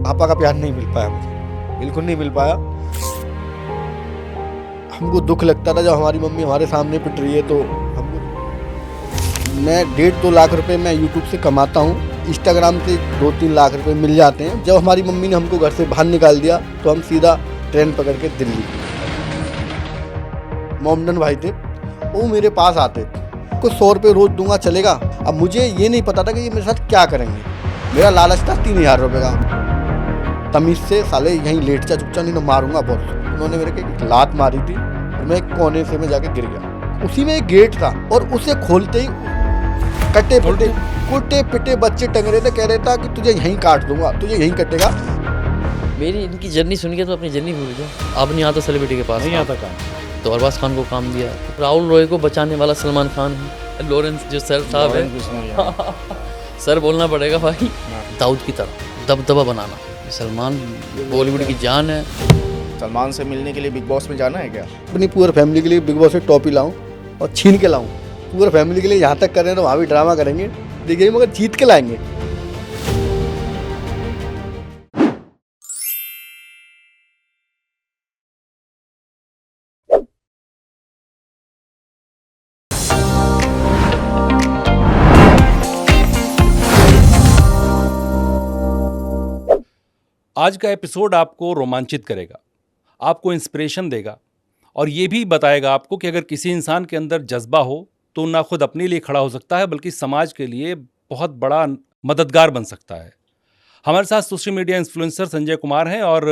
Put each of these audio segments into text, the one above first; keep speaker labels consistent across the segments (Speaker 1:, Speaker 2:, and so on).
Speaker 1: पापा का प्यार नहीं मिल पाया मुझे, बिल्कुल नहीं मिल पाया। हमको दुख लगता था जब हमारी मम्मी हमारे सामने पिट रही है, तो हमको, मैं 1.5-2 लाख रुपए मैं यूट्यूब से कमाता हूँ, इंस्टाग्राम से 2-3 लाख रुपए मिल जाते हैं। जब हमारी मम्मी ने हमको घर से बाहर निकाल दिया तो हम सीधा ट्रेन पकड़ के दिल्ली, मोमडन भाई थे वो मेरे पास आते, कुछ 100 रुपये रोज दूंगा चलेगा। अब मुझे ये नहीं पता था कि ये मेरे साथ क्या करेंगे। मेरा लालच था 3000 रुपये का। तमीज से साले यहीं लेट जा, चुपचाप नहीं तो मारूंगा बहुत। उन्होंने मेरे को एक लात मारी थी और मैं एक कोने से मैं जाके गिर गया। उसी में एक गेट था और उसे खोलते ही कुटे पिटे बच्चे टंग रहे थे, कह रहे था कि तुझे यहीं काट दूंगा, तुझे यहीं कटेगा।
Speaker 2: मेरी इनकी जर्नी सुन के तो अपनी जर्नी भूल गया। अब नहीं आता सेलिब्रिटी के पास,
Speaker 3: नहीं आता काम।
Speaker 2: तो अरबाज खान को काम दिया। राहुल रॉय को बचाने वाला सलमान खान है। लॉरेंस जो सर साहब है सर बोलना पड़ेगा भाई, दाऊद की तरह दबदबा बनाना। सलमान बॉलीवुड की जान है।
Speaker 4: सलमान से मिलने के लिए बिग बॉस में जाना है क्या?
Speaker 1: अपनी पूरी फैमिली के लिए बिग बॉस से टॉपी लाऊं और छीन के लाऊं। पूरी फैमिली के लिए यहाँ तक कर रहे हैं तो वहाँ भी ड्रामा करेंगे, देखिए मगर जीत के लाएंगे।
Speaker 3: आज का एपिसोड आपको रोमांचित करेगा, आपको इंस्पिरेशन देगा और ये भी बताएगा आपको कि अगर किसी इंसान के अंदर जज्बा हो तो ना खुद अपने लिए खड़ा हो सकता है बल्कि समाज के लिए बहुत बड़ा मददगार बन सकता है। हमारे साथ social media influencer Sanjay Kumar हैं और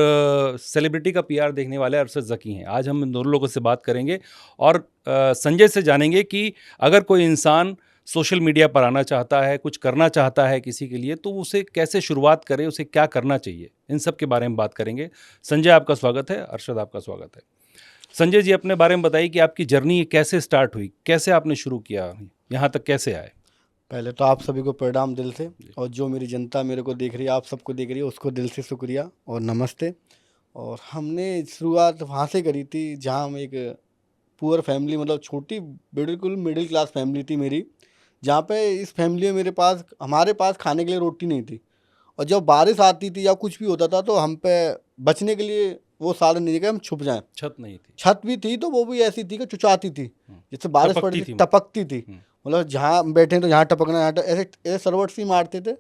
Speaker 3: सेलिब्रिटी का पीआर देखने वाले अरशद ज़की हैं। आज हम इन दोनों लोगों से बात करेंगे और संजय से जानेंगे कि अगर कोई इंसान सोशल मीडिया पर आना चाहता है, कुछ करना चाहता है किसी के लिए, तो उसे कैसे शुरुआत करे, उसे क्या करना चाहिए, इन सब के बारे में बात करेंगे। संजय आपका स्वागत है, अरशद आपका स्वागत है। संजय जी अपने बारे में बताइए कि आपकी जर्नी कैसे स्टार्ट हुई, कैसे आपने शुरू किया, यहाँ तक कैसे आए?
Speaker 1: पहले तो आप सभी को प्रणाम दिल से, और जो मेरी जनता मेरे को देख रही है, आप सबको देख रही है, उसको दिल से शुक्रिया और नमस्ते। और हमने शुरुआत वहाँ से करी थी जहाँ हम एक पुअर फैमिली, मतलब छोटी बिल्कुल मिडिल क्लास फैमिली थी मेरी, जहाँ पे इस फैमिली में हमारे पास खाने के लिए रोटी नहीं थी। और जब बारिश आती थी या कुछ भी होता था तो हम पे बचने के लिए वो साधन नहीं थे कि हम छुप जाएं।
Speaker 3: छत नहीं थी,
Speaker 1: छत भी थी तो वो भी ऐसी थी कि चुचाती थी, जैसे बारिश पड़ती थी टपकती थी, मतलब जहाँ हम बैठे तो यहाँ टपकना, यहाँ ऐसे सरवट सी मारते थे।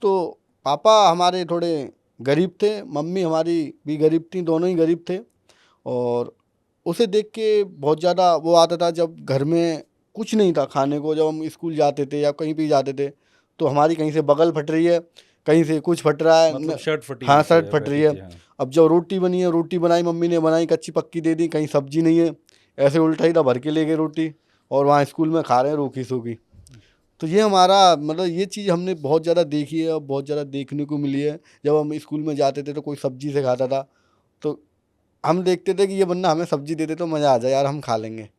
Speaker 1: तो पापा हमारे थोड़े गरीब थे, मम्मी हमारी भी गरीब थी, दोनों ही गरीब थे। और उसे देख के बहुत ज़्यादा वो आता था जब घर में कुछ नहीं था खाने को। जब हम स्कूल जाते थे या कहीं भी जाते थे तो हमारी कहीं से बगल फट रही है, कहीं से कुछ फट रहा है,
Speaker 3: मतलब शर्ट फटी,
Speaker 1: हाँ शर्ट फट रही है।
Speaker 3: हाँ।
Speaker 1: अब जब रोटी बनी है, रोटी बनाई मम्मी ने, बनाई कच्ची पक्की दे दी, कहीं सब्जी नहीं है, ऐसे उल्टा ही था भर के ले गए रोटी और वहाँ स्कूल में खा रहे हैं रूखी सूखी। तो ये हमारा मतलब ये चीज़ हमने बहुत ज़्यादा देखी है और बहुत ज़्यादा देखने को मिली है। जब हम स्कूल में जाते थे तो कोई सब्जी से खाता था तो हम देखते थे कि ये बंदा हमें सब्जी देते तो मज़ा आ जाए यार, हम खा लेंगे,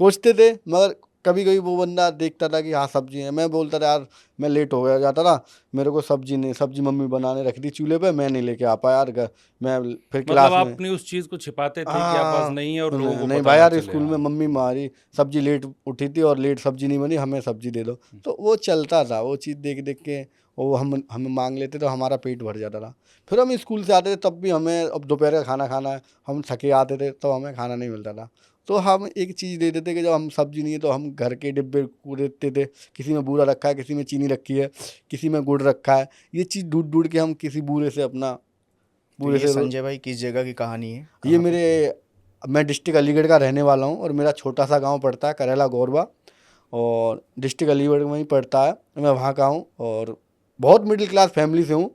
Speaker 1: सोचते थे। मगर कभी कभी वो बंदा देखता था कि हाँ सब्जी है, मैं बोलता था यार मैं लेट हो गया जाता था, मेरे को सब्जी नहीं, सब्जी मम्मी बनाने रख दी चूल्हे पे, मैं नहीं लेके आ पाया यार घर। मैं फिर क्लास
Speaker 3: मतलब
Speaker 1: में
Speaker 3: अपनी उस चीज़ को छिपाते थे कि आप पास नहीं है और लोगों को
Speaker 1: नहीं
Speaker 3: पता
Speaker 1: भाई
Speaker 3: ना
Speaker 1: यार
Speaker 3: चले।
Speaker 1: स्कूल में
Speaker 3: हाँ।
Speaker 1: मम्मी मारी, सब्जी लेट उठी थी और लेट सब्जी नहीं बनी, हमें सब्जी दे दो। तो वो चलता था, वो चीज़ देख देख के वो हम मांग लेते तो हमारा पेट भर जाता था। फिर हम स्कूल से आते थे तब भी हमें, अब दोपहर का खाना खाना है, हम थके आते थे तो हमें खाना नहीं मिलता था। तो हम एक चीज़ दे देते कि जब हम सब्जी नहीं है तो हम घर के डिब्बे को देते थे, किसी में बूरा रखा है, किसी में चीनी रखी है, किसी में गुड़ रखा है, ये चीज़ ढूंढ ढूंढ के हम किसी बूरे से अपना
Speaker 4: तो ये संजय भाई किस जगह की कहानी है?
Speaker 1: ये मैं डिस्ट्रिक्ट अलीगढ़ का रहने वाला हूँ और मेरा छोटा सा गांव पड़ता है करेला गौरबा, और डिस्ट्रिक्ट अलीगढ़ में ही पड़ता है, मैं वहाँ का हूँ। और बहुत मिडिल क्लास फैमिली से हूँ।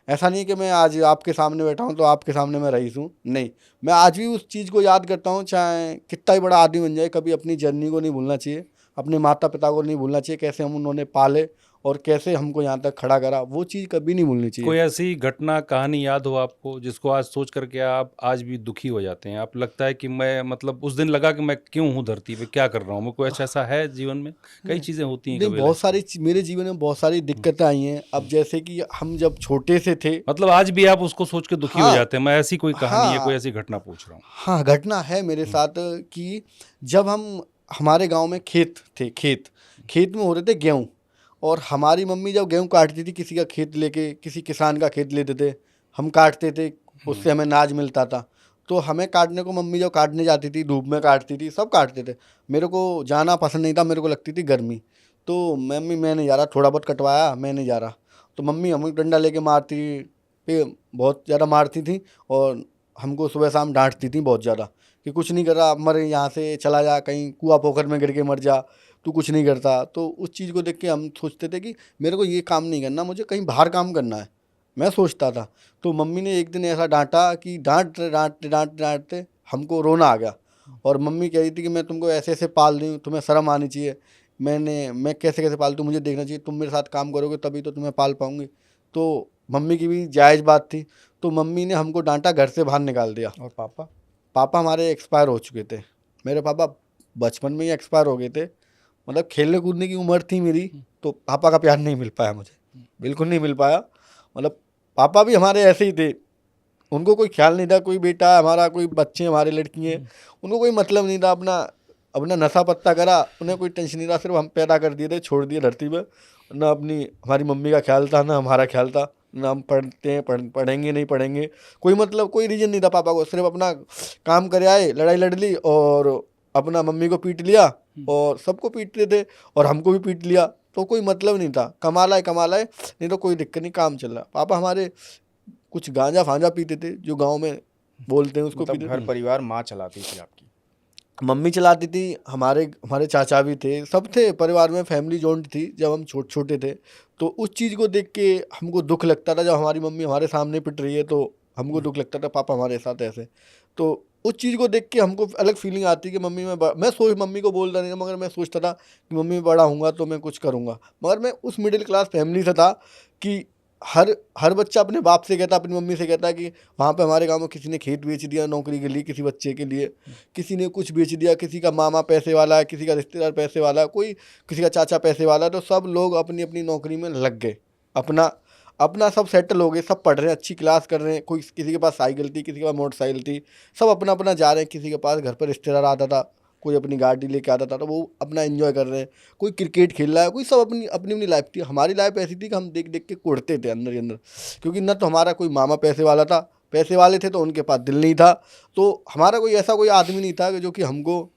Speaker 1: ऐसा नहीं कि मैं आज आपके सामने बैठा हूँ तो आपके सामने मैं रईस हूँ, नहीं, मैं आज भी उस चीज़ को याद करता हूँ। चाहे कितना ही बड़ा आदमी बन जाए, कभी अपनी जर्नी को नहीं भूलना चाहिए, अपने माता पिता को नहीं भूलना चाहिए, कैसे हम उन्होंने पाले और कैसे हमको यहाँ तक खड़ा करा, वो चीज़ कभी नहीं भूलनी चाहिए।
Speaker 3: कोई ऐसी घटना कहानी याद हो आपको जिसको आज सोच करके आप आज भी दुखी हो जाते हैं? आप लगता है कि मैं, मतलब उस दिन लगा कि मैं क्यों हूँ धरती पे, क्या कर रहा हूँ मैं? कोई ऐसा है जीवन में? कई चीज़ें होती हैं
Speaker 1: नहीं,
Speaker 3: कभी
Speaker 1: बहुत सारी मेरे जीवन में बहुत सारी दिक्कतें आई हैं। अब जैसे कि हम जब छोटे से थे,
Speaker 3: मतलब आज भी आप उसको सोच के दुखी हो
Speaker 1: हाँ,
Speaker 3: जाते हैं? मैं ऐसी कोई कहानी है,
Speaker 1: हाँ,
Speaker 3: कोई ऐसी घटना पूछ रहा हूँ।
Speaker 1: हाँ घटना है मेरे साथ कि जब हमारे गांव में खेत थे, खेत में हो रहे थे गेहूँ, और हमारी मम्मी जब गेहूँ काटती थी, किसी का खेत लेके, किसी किसान का खेत लेते थे, हम काटते थे, उससे हमें अनाज मिलता था। तो हमें काटने को मम्मी जब काटने जाती थी, धूप में काटती थी, सब काटते थे। मेरे को जाना पसंद नहीं था, मेरे को लगती थी गर्मी। तो मम्मी मैं नहीं जा रहा, थोड़ा बहुत कटवाया, मैं नहीं जा रहा। तो मम्मी हमें डंडा लेके मारती, पे बहुत ज़्यादा मारती थी और हमको सुबह शाम डांटती थी बहुत ज़्यादा कि कुछ नहीं कर रहा, मर यहाँ से चला जा, कहीं कुआं पोखर में गिर के मर जा, तू कुछ नहीं करता। तो उस चीज़ को देख के हम सोचते थे कि मेरे को ये काम नहीं करना, मुझे कहीं बाहर काम करना है, मैं सोचता था। तो मम्मी ने एक दिन ऐसा डांटा कि डांटते डांटते डांटते डांटते हमको रोना आ गया। और मम्मी कह रही थी कि मैं तुमको ऐसे ऐसे पाल रही हूँ, तुम्हें शर्म आनी चाहिए। मैं कैसे कैसे पालतू, मुझे देखना चाहिए, तुम मेरे साथ काम करोगे तभी तो तुम्हें पाल पाऊंगी। तो मम्मी की भी जायज़ बात थी। तो मम्मी ने हमको डांटा, घर से बाहर निकाल दिया।
Speaker 4: और पापा?
Speaker 1: पापा हमारे एक्सपायर हो चुके थे। मेरे पापा बचपन में ही एक्सपायर हो गए थे। मतलब खेलने कूदने की उम्र थी मेरी, तो पापा का प्यार नहीं मिल पाया मुझे, बिल्कुल नहीं मिल पाया। मतलब पापा भी हमारे ऐसे ही थे, उनको कोई ख्याल नहीं था, कोई बेटा है हमारा, कोई बच्चे हमारे, लड़की हैं, उनको कोई मतलब नहीं था। अपना अपना नशा पत्ता करा, उन्हें कोई टेंशन नहीं था। सिर्फ हम पैदा कर दिए थे, छोड़ दिए धरती पर। ना अपनी हमारी मम्मी का ख्याल था, ना हमारा ख्याल था, ना हम पढ़ते हैं, पढ़ेंगे नहीं पढ़ेंगे, कोई मतलब कोई रीज़न नहीं था पापा को। सिर्फ अपना काम करे आए, लड़ाई लड़ ली और अपना मम्मी को पीट लिया, और सबको पीटते थे और हमको भी पीट लिया। तो कोई मतलब नहीं था, कमा लाए, नहीं तो कोई दिक्कत नहीं, काम चल रहा। पापा हमारे कुछ गांजा फांजा पीते थे, जो गांव में बोलते हैं उसको,
Speaker 4: मतलब
Speaker 1: पीते
Speaker 4: घर
Speaker 1: थे।
Speaker 4: परिवार माँ चलाती थी आपकी?
Speaker 1: मम्मी चलाती थी, हमारे हमारे चाचा भी थे, सब थे परिवार में, फैमिली जॉइंट थी जब हम छोटे थे। तो उस चीज़ को देख के हमको दुख लगता था, जब हमारी मम्मी हमारे सामने पिट रही है तो हमको दुख लगता था, पापा हमारे साथ ऐसे। तो उस चीज़ को देख के हमको अलग फीलिंग आती कि मम्मी मम्मी को बोलता नहीं था, मगर मैं सोचता था कि मम्मी में बड़ा हूँगा तो मैं कुछ करूँगा। मगर मैं उस मिडिल क्लास फैमिली से था कि हर बच्चा अपने बाप से कहता, अपनी मम्मी से कहता है कि वहाँ पे हमारे गांव में किसी ने खेत बेच दिया नौकरी के लिए, किसी बच्चे के लिए, किसी ने कुछ बेच दिया, किसी का मामा पैसे वाला है, किसी का रिश्तेदार पैसे वाला है, कोई किसी का चाचा पैसे वाला है। तो सब लोग अपनी अपनी नौकरी में लग गए, अपना अपना सब सेटल हो गए, सब पढ़ रहे हैं, अच्छी क्लास कर रहे हैं। कोई किसी के पास साइकिल थी, किसी के पास मोटरसाइकिल थी, सब अपना अपना जा रहे हैं। किसी के पास घर पर रिश्तेदार आता था, कोई अपनी गाड़ी लेके आता था, तो वो अपना एंजॉय कर रहे हैं। कोई क्रिकेट खेल रहा है, कोई सब अपनी अपनी अपनी लाइफ थी। हमारी लाइफ ऐसी थी कि हम देख देख के कुड़ते थे अंदर ही अंदर, क्योंकि न तो हमारा कोई मामा पैसे वाला था, पैसे वाले थे तो उनके पास दिल नहीं था। तो हमारा कोई ऐसा कोई आदमी नहीं था कि जो कि हमको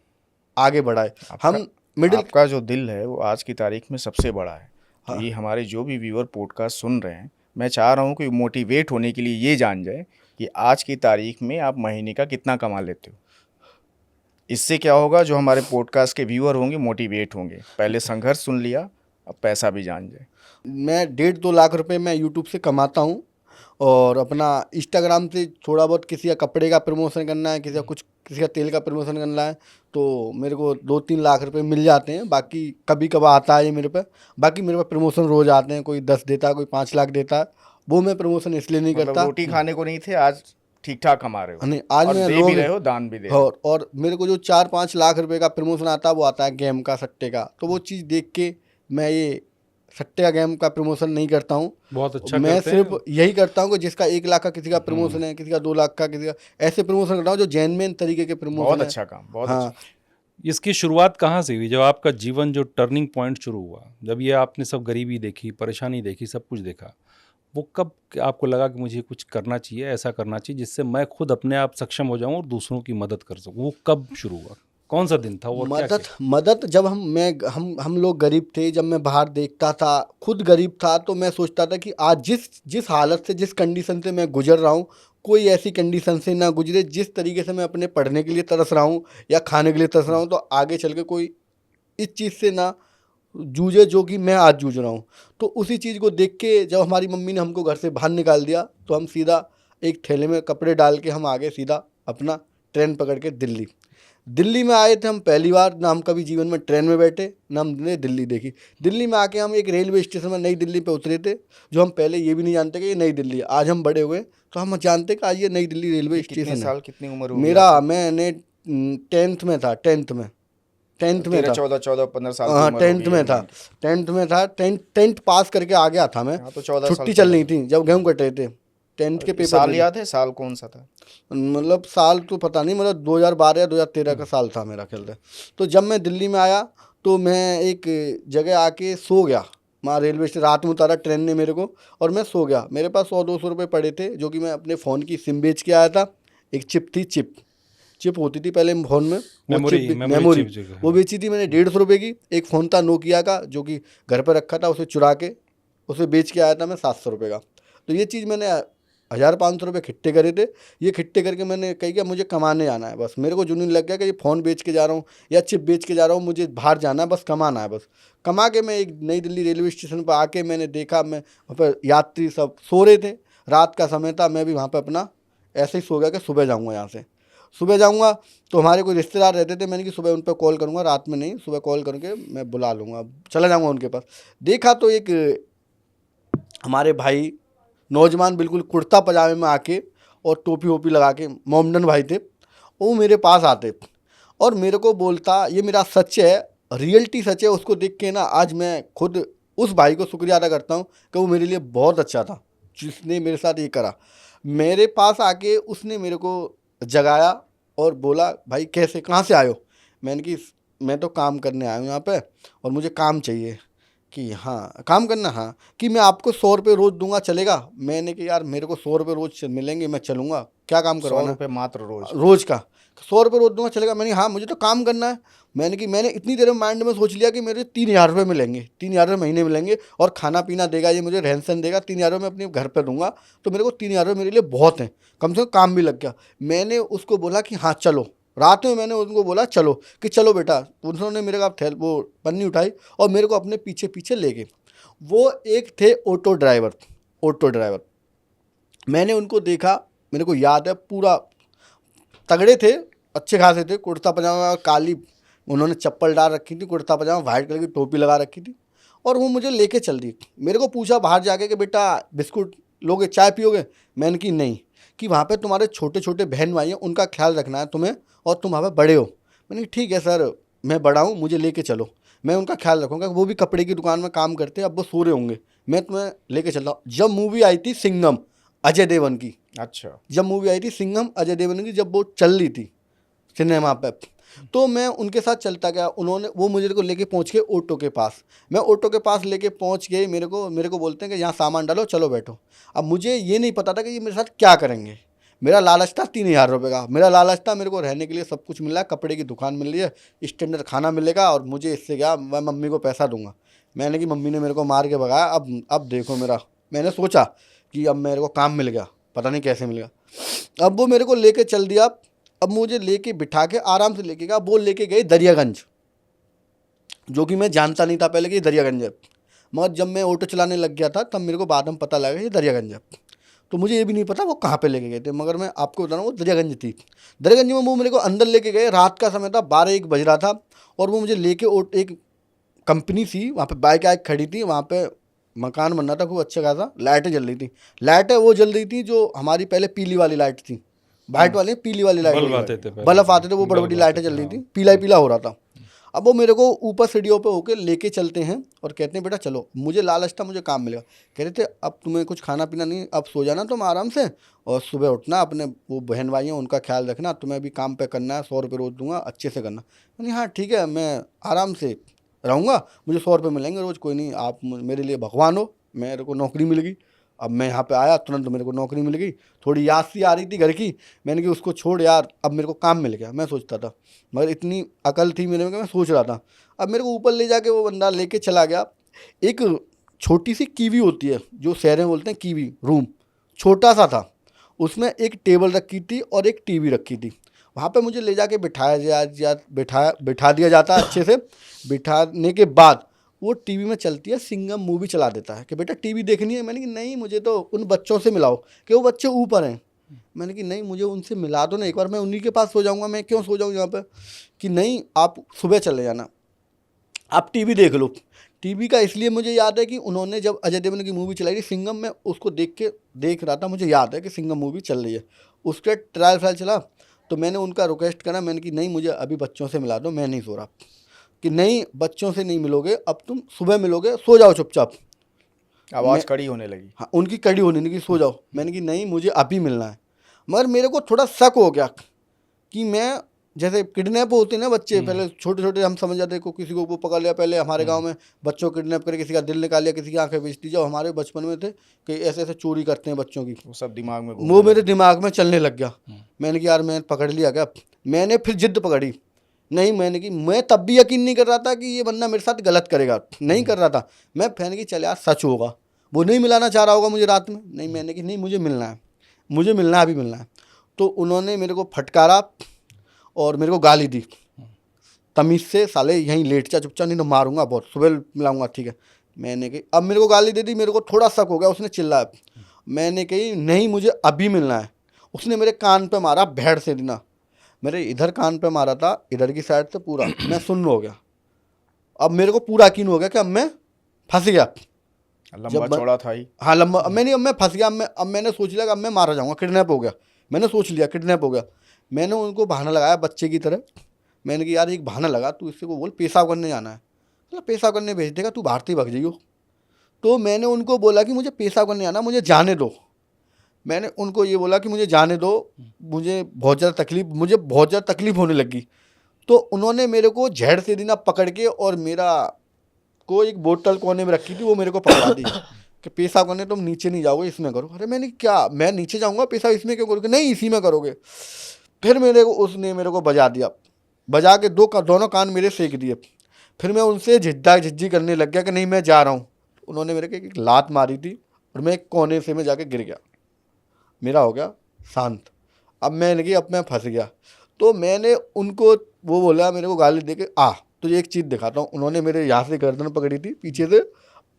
Speaker 1: आगे बढ़ाए। हम मिडिल
Speaker 4: आपका जो दिल है वो आज की तारीख में सबसे बड़ा है। तो
Speaker 1: हाँ।
Speaker 4: ये हमारे जो भी व्यूअर पॉडकास्ट सुन रहे हैं, मैं चाह रहा हूँ कि मोटिवेट होने के लिए ये जान जाए कि आज की तारीख में आप महीने का कितना कमा लेते हो। इससे क्या होगा, जो हमारे पॉडकास्ट के व्यूअर होंगे मोटिवेट होंगे। पहले संघर्ष सुन लिया, अब पैसा भी जान जाए।
Speaker 1: मैं 1.5-2 लाख रुपए मैं यूट्यूब से कमाता हूँ, और अपना इंस्टाग्राम से थोड़ा बहुत, किसी का कपड़े का प्रमोशन करना है, किसी का तेल का प्रमोशन करना है, तो मेरे को 2-3 लाख रुपए मिल जाते हैं। बाकी कभी कभार आता है ये मेरे पे, बाकी मेरे पे प्रमोशन रोज़ आते हैं, कोई 10 देता है, कोई 5 लाख देता है। वो मैं प्रमोशन इसलिए नहीं
Speaker 4: मतलब
Speaker 1: करता।
Speaker 4: रोटी खाने को नहीं थे, आज ठीक ठाक कमा रहे हो।
Speaker 1: नहीं, आज
Speaker 4: और
Speaker 1: मैं
Speaker 4: दे भी
Speaker 1: लोग
Speaker 4: रहे हो, दान भी दे रहे हो।
Speaker 1: और मेरे को जो 4-5 लाख रुपए का प्रमोशन आता है, वो आता है गेम का, सट्टे का। तो वो चीज़ देख के मैं ये सट्टे का गेम का प्रमोशन नहीं करता हूँ।
Speaker 3: बहुत अच्छा
Speaker 1: मैं
Speaker 3: करते हैं।
Speaker 1: सिर्फ यही करता हूँ कि जिसका 1 लाख का किसी का प्रमोशन है, किसी का 2 लाख का, किसी का, ऐसे प्रमोशन करता हूँ जो जेन्युइन तरीके के प्रमोशन
Speaker 4: बहुत
Speaker 1: है।
Speaker 4: अच्छा काम, बहुत
Speaker 1: हाँ।
Speaker 4: अच्छा।
Speaker 3: इसकी शुरुआत कहाँ से हुई, जब आपका जीवन जो टर्निंग पॉइंट शुरू हुआ, जब ये आपने सब गरीबी देखी, परेशानी देखी, सब कुछ देखा, वो कब आपको लगा कि मुझे कुछ करना चाहिए, ऐसा करना चाहिए जिससे मैं खुद अपने आप सक्षम हो जाऊं और दूसरों की मदद कर सकूं? वो कब शुरू हुआ, कौन सा दिन था और क्या
Speaker 1: मदद जब हम लोग गरीब थे, जब मैं बाहर देखता था, खुद गरीब था, तो मैं सोचता था कि आज जिस हालत से, जिस कंडीशन से मैं गुजर रहा हूँ, कोई ऐसी कंडीशन से ना गुजरे। जिस तरीके से मैं अपने पढ़ने के लिए तरस रहा हूँ या खाने के लिए तरस रहा हूँ, तो आगे चल के कोई इस चीज़ से ना जूझे जो कि मैं आज जूझ रहा हूँ। तो उसी चीज़ को देख के जब हमारी मम्मी ने हमको घर से बाहर निकाल दिया, तो हम सीधा एक थैले में कपड़े डाल के हम आगे सीधा अपना ट्रेन पकड़ के दिल्ली में आए थे हम पहली बार। ना हम कभी जीवन में ट्रेन में बैठे, ना हमने दिल्ली देखी। दिल्ली में आके हम एक रेलवे स्टेशन में नई दिल्ली पे उतरे थे, जो हम पहले ये भी नहीं जानते कि ये नई दिल्ली है। आज हम बड़े हुए तो हम जानते कि आज ये नई दिल्ली रेलवे
Speaker 4: कितने
Speaker 1: स्टेशन
Speaker 4: साल,
Speaker 1: है।
Speaker 4: कितनी उम्र हो गई
Speaker 1: मेरा मैंने 10th में था, 10th में था।
Speaker 4: 14-15 साल की
Speaker 1: हाँ,
Speaker 4: उम्र
Speaker 1: 10th में था, 10th पास करके आ गया था मैं।
Speaker 4: हाँ, तो 14
Speaker 1: छुट्टी
Speaker 4: साल
Speaker 1: चल रही थी जब गेहूँ कट रहे थे, 10th के पेपर
Speaker 4: साल
Speaker 1: थे।
Speaker 4: याद है? साल कौन सा था?
Speaker 1: मतलब साल तो पता नहीं, मतलब 2012 या 2013 का साल था मेरा ख्याल से। तो जब मैं दिल्ली में आया, तो मैं एक जगह आके सो गया, वहाँ रेलवे स्टेशन रात में उतारा ट्रेन ने मेरे को, और मैं सो गया। मेरे पास 100-200 रुपये पड़े थे, जो कि मैं अपने फ़ोन की सिम बेच के आया था। एक चिप थी, चिप होती थी पहले फ़ोन में, वो
Speaker 3: मेमोरी
Speaker 1: मेमोरी
Speaker 3: चिप जो है।
Speaker 1: वो बेची थी मैंने 150 रुपये की। एक फ़ोन था नोकिया का, जो कि घर पर रखा था, उसे चुरा के उसे बेच के आया था मैं 700 रुपये का। तो ये चीज़ मैंने 1500 रुपये इकट्ठे करे थे। ये इकट्ठे करके मैंने कही कि मुझे कमाने आना है बस। मेरे को जुनून लग गया कि ये फ़ोन बेच के जा रहा हूँ या चिप बेच के जा रहा हूँ, मुझे बाहर जाना है, बस कमाना है बस। कमा के मैं एक नई दिल्ली रेलवे स्टेशन पर आके मैंने देखा, मैं वहाँ पर यात्री सब सो रहे थे, रात का समय था, मैं भी वहाँ पर अपना ऐसे ही सो गया कि सुबह जाऊँगा यहाँ से। सुबह जाऊँगा तो हमारे कोई रिश्तेदार रहते थे, मैंने कि सुबह उन पर कॉल करूँगा, रात में नहीं, सुबह कॉल करके मैं बुला लूँगा, चला जाऊँगा उनके पास। देखा तो एक हमारे भाई नौजवान बिल्कुल कुर्ता पजामे में आके और टोपी वोपी लगा के, मोमडन भाई थे, वो मेरे पास आते और मेरे को बोलता, ये मेरा सच है, रियलिटी सच है। उसको देख के ना आज मैं खुद उस भाई को शुक्रिया अदा करता हूँ कि वो मेरे लिए बहुत अच्छा था, जिसने मेरे साथ ये करा। मेरे पास आके उसने मेरे को जगाया और बोला, भाई कैसे, कहाँ से आए हो? मैंने कि मैं तो काम करने आया हूँ यहाँ पे और मुझे काम चाहिए। कि हाँ काम करना, हाँ, कि मैं आपको 100 रुपये रोज़ दूंगा, चलेगा? मैंने कि यार मेरे को 100 रुपये रोज़ मिलेंगे, मैं चलूँगा, क्या काम
Speaker 4: 100
Speaker 1: करवाना?
Speaker 4: रुपये मात्र रोज?
Speaker 1: रोज़ का 100 रुपये रोज़ दूंगा, चलेगा? मैंने हाँ मुझे तो काम करना है। मैंने कि मैंने इतनी देर में माइंड में सोच लिया कि मेरे 3000 रुपये मिलेंगे, 3000 रुपये महीने मिलेंगे और खाना पीना देगा ये, मुझे रहन सहन देगा, 3000 रुपये मैं अपने घर पर दूंगा, तो मेरे को 3000 रुपये मेरे लिए बहुत हैं, कम से कम काम भी लग गया। मैंने उसको बोला कि हाँ चलो, रात में मैंने उनको बोला चलो, कि चलो बेटा। उन्होंने मेरे का थैल वो पन्नी उठाई और मेरे को अपने पीछे पीछे ले गए। वो एक थे ऑटो ड्राइवर। मैंने उनको देखा, मेरे को याद है पूरा, तगड़े थे, अच्छे खासे थे, कुर्ता पजामा काली, उन्होंने चप्पल डाल रखी थी, कुर्ता पजामा वाइट कलर की टोपी लगा रखी थी, और वो मुझे लेके चल दी। मेरे को पूछा बाहर जाके कि बेटा बिस्कुट लोगे, चाय पियोगे? मैंने कि नहीं, कि वहाँ पे तुम्हारे छोटे छोटे बहन भाई हैं, उनका ख्याल रखना है तुम्हें, और तुम वहाँ पे बड़े हो। मैंने कि ठीक है सर, मैं बड़ा हूँ, मुझे लेके चलो, मैं उनका ख्याल रखूँगा। वो भी कपड़े की दुकान में काम करते हैं, अब वो सो रहे होंगे, मैं तुम्हें लेके चल रहा हूँ। जब मूवी आई थी सिंघम अजय देवगन की,
Speaker 4: अच्छा।
Speaker 1: जब मूवी आई थी सिंघम अजय देवगन की, जब वो चल रही थी सिनेमा पे, तो मैं उनके साथ चलता गया। वो मुझे को लेके पहुंच के ऑटो के पास, मैं ऑटो के पास लेके पहुंच गए। मेरे को बोलते हैं कि यहाँ सामान डालो, चलो बैठो। अब मुझे ये नहीं पता था कि ये मेरे साथ क्या करेंगे। मेरा लालच था 3000 रुपये का, मेरा लालच था मेरे को रहने के लिए सब कुछ मिल रहा है, कपड़े की दुकान मिल रही है, स्टैंडर्ड खाना मिलेगा, और मुझे इससे क्या, मैं मम्मी को पैसा दूंगा। मैंने कि मम्मी ने मेरे को मार के भगाया, अब देखो मेरा। मैंने सोचा कि अब मेरे को काम मिल गया, पता नहीं कैसे मिल गया। अब वो मेरे को लेके चल दिया, अब मुझे लेके बिठा के आराम से लेके गया। वो लेके गए दरियागंज, जो कि मैं जानता नहीं था पहले कि दरियागंज है, मगर जब मैं ऑटो चलाने लग गया था तब मेरे को बाद में पता लगा ये दरियागंज है। तो मुझे ये भी नहीं पता वो कहाँ पे लेके गए थे, मगर मैं आपको बता रहा हूँ वो दरियागंज थी। दरियागंज में वो मेरे को अंदर लेके गए, रात का समय था, 12-1 बज रहा था, और वो मुझे लेके एक कंपनी थी, वहाँ पे बाइक आइक खड़ी थी, वहाँ पे मकान बन रहा था खूब अच्छा खासा, लाइटें जल रही थी। लाइटें वो जल रही थी जो हमारी पहले पीली वाली लाइट थी, वाइट वाली पीली वाली लाइट,
Speaker 3: बल्ब आते थे पहले।
Speaker 1: बल्ब आते थे, वो बड़ी बड़ी लाइटें जल रही थी, पीला ही पीला हो रहा था। अब वो मेरे को ऊपर सीढ़ियों पे होके लेके चलते हैं और कहते हैं बेटा चलो। मुझे लालच था, मुझे काम मिलेगा। कह रहे थे अब तुम्हें कुछ खाना पीना नहीं, अब सो जाना तुम आराम से, और सुबह उठना, अपने वो बहन भाई हैं उनका ख्याल रखना, तुम्हें भी काम पे करना है, 100 रुपये रोज़ दूंगा, अच्छे से करना। मैंने हाँ ठीक है, मैं आराम से रहूँगा, मुझे 100 रुपये मिलेंगे रोज़, कोई नहीं, आप मेरे लिए भगवान हो, मेरे को नौकरी मिल गई। अब मैं यहाँ पे आया, तुरंत मेरे को नौकरी मिल गई। थोड़ी याद सी आ रही थी घर की, मैंने कि उसको छोड़ यार, अब मेरे को काम मिल गया, मैं सोचता था, मगर इतनी अकल थी मेरे में कि मैं सोच रहा था। अब मेरे को ऊपर ले जाके वो बंदा लेके चला गया। एक छोटी सी कीवी होती है, जो शहर में बोलते हैं कीवी रूम, छोटा सा था, उसमें एक टेबल रखी थी और एक टीवी रखी थी। वहाँ पे मुझे ले जाके बिठा दिया जाता अच्छे से। बिठाने के बाद वो टीवी में चलती है, सिंघम मूवी चला देता है कि बेटा टीवी देखनी है। मैंने कि नहीं, मुझे तो उन बच्चों से मिलाओ, कि वो बच्चे ऊपर हैं। मैंने कि नहीं, मुझे उनसे मिला दो ना एक बार, मैं उन्हीं के पास सो जाऊँगा, मैं क्यों सो जाऊँ यहाँ पे। कि नहीं, आप सुबह चले जाना, आप टीवी देख लो। टीवी का इसलिए मुझे याद है कि उन्होंने जब अजय देवगन की मूवी चलाई थी सिंघम, में उसको देख रहा था, मुझे याद है कि सिंघम मूवी चल रही है, उसका ट्रायल चला। तो मैंने उनका रिक्वेस्ट करा, मैंने कि नहीं, मुझे अभी बच्चों से मिला दो, मैं नहीं सो रहा। कि नहीं, बच्चों से नहीं मिलोगे, अब तुम सुबह मिलोगे, सो जाओ चुपचाप।
Speaker 4: आवाज़ कड़ी होने लगी।
Speaker 1: हाँ, उनकी कड़ी होने लगी, सो जाओ। मैंने कि नहीं, मुझे अभी मिलना है। मगर मेरे को थोड़ा शक हो गया कि मैं जैसे किडनैप होते हैं ना बच्चे, पहले छोटे छोटे हम समझ जाते को किसी को वो पकड़ लिया। पहले हमारे गांव में बच्चों को किडनैप करके किसी का दिल निकाल लिया, किसी की आंखें बेच दी। जब हमारे बचपन में थे कि ऐसे ऐसे चोरी करते हैं बच्चों की,
Speaker 4: वो सब दिमाग में
Speaker 1: वो मेरे दिमाग में चलने लग गया। मैंने कहा यार मैं पकड़ लिया क्या। मैंने फिर जिद पकड़ी, नहीं मैंने की, मैं तब भी यकीन नहीं कर रहा था कि ये बंदा मेरे साथ गलत करेगा, नहीं कर रहा था मैं। मैंने की चल यार सच होगा, वो नहीं मिलाना चाह रहा होगा मुझे रात में। नहीं, मैंने की नहीं, मुझे मिलना है, मुझे मिलना है, अभी मिलना है। तो उन्होंने मेरे को फटकारा और मेरे को गाली दी तमीज़ से, साले यहीं लेट जा चुपचाप, नहीं तो मारूंगा बहुत, सुबह मिलाऊंगा, ठीक है। मैंने कही, अब मेरे को गाली दे दी, मेरे को थोड़ा शक हो गया, उसने चिल्लाया। मैंने कही नहीं मुझे अभी मिलना है। उसने मेरे कान पे मारा भेड़ से देना, मेरे इधर कान पे मारा था, इधर की साइड से पूरा मैं सुन्न हो गया। अब मेरे को पूरा यकीन हो गया कि अब मैं फंस गया।
Speaker 4: लंबा चौड़ा था ही।
Speaker 1: हाँ लंबा, अब मैं फंस गया। अब मैंने सोच लिया कि अब मैं मारा जाऊंगा, किडनैप हो गया। मैंने सोच लिया किडनैप हो गया। मैंने उनको बहाना लगाया बच्चे की तरह। मैंने कहा यार एक बहाना लगा, तू इससे को बोल पेशाब करने जाना है, मतलब पेशाब करने भेज देगा, तू भारतीय भग जाइयो। तो मैंने उनको बोला कि मुझे पेशाब करने जाना, मुझे जाने दो। मैंने उनको ये बोला कि मुझे जाने दो, मुझे बहुत ज़्यादा तकलीफ होने लगी। तो उन्होंने मेरे को झेड़ से देना पकड़ के, और मेरा को एक बोतल कोने में रखी थी, वो मेरे को पकड़ा दी कि पेशाब करने तुम नीचे नहीं जाओगे, इसमें करो। अरे मैंने क्या, मैं नीचे जाऊँगा पेशाब, इसमें क्यों करोगे? नहीं इसी में करोगे। फिर उसने मेरे को बजा दिया, बजा के दोनों कान मेरे सेक दिए। फिर मैं उनसे झिझ्झी करने लग गया कि नहीं मैं जा रहा हूँ। उन्होंने मेरे को एक लात मारी थी और मैं एक कोने से में जाके गिर गया। मेरा हो गया शांत। अब मैंने कि अब मैं फंस गया। तो मैंने उनको वो बोला, मेरे को गाली दे के आ तुझे एक चीज़ दिखाता हूँ। उन्होंने मेरे यहाँ से गर्दन पकड़ी थी, पीछे से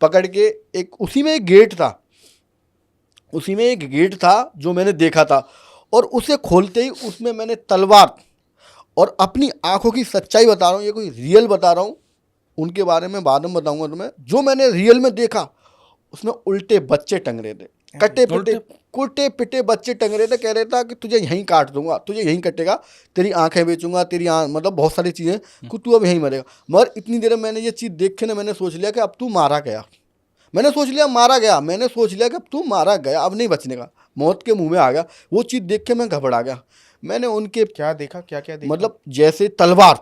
Speaker 1: पकड़ के उसी में एक गेट था जो मैंने देखा था, और उसे खोलते ही उसमें मैंने तलवार, और अपनी आंखों की सच्चाई बता रहा हूँ, ये कोई रियल बता रहा हूँ, उनके बारे में बाद में बताऊंगा तुम्हें। जो मैंने रियल में देखा, उसमें उल्टे बच्चे टंग रहे थे, कुटे पिटे बच्चे टंग रहे थे। कह रहे था कि तुझे यहीं काट दूंगा, तुझे यहीं कटेगा, तेरी आंखें बेचूंगा, तेरी मतलब बहुत सारी चीज़ें, कि तू अब यहीं मरेगा। मगर इतनी देर में मैंने ये चीज़ देख के ना, मैंने सोच लिया कि अब तू मारा गया। मैंने सोच लिया कि अब तू मारा गया, अब नहीं बचने का, मौत के मुंह में आ गया। वो चीज़ देख के मैं घबरा गया। मैंने उनके
Speaker 4: क्या देखा, क्या क्या देखा?
Speaker 1: मतलब जैसे तलवार,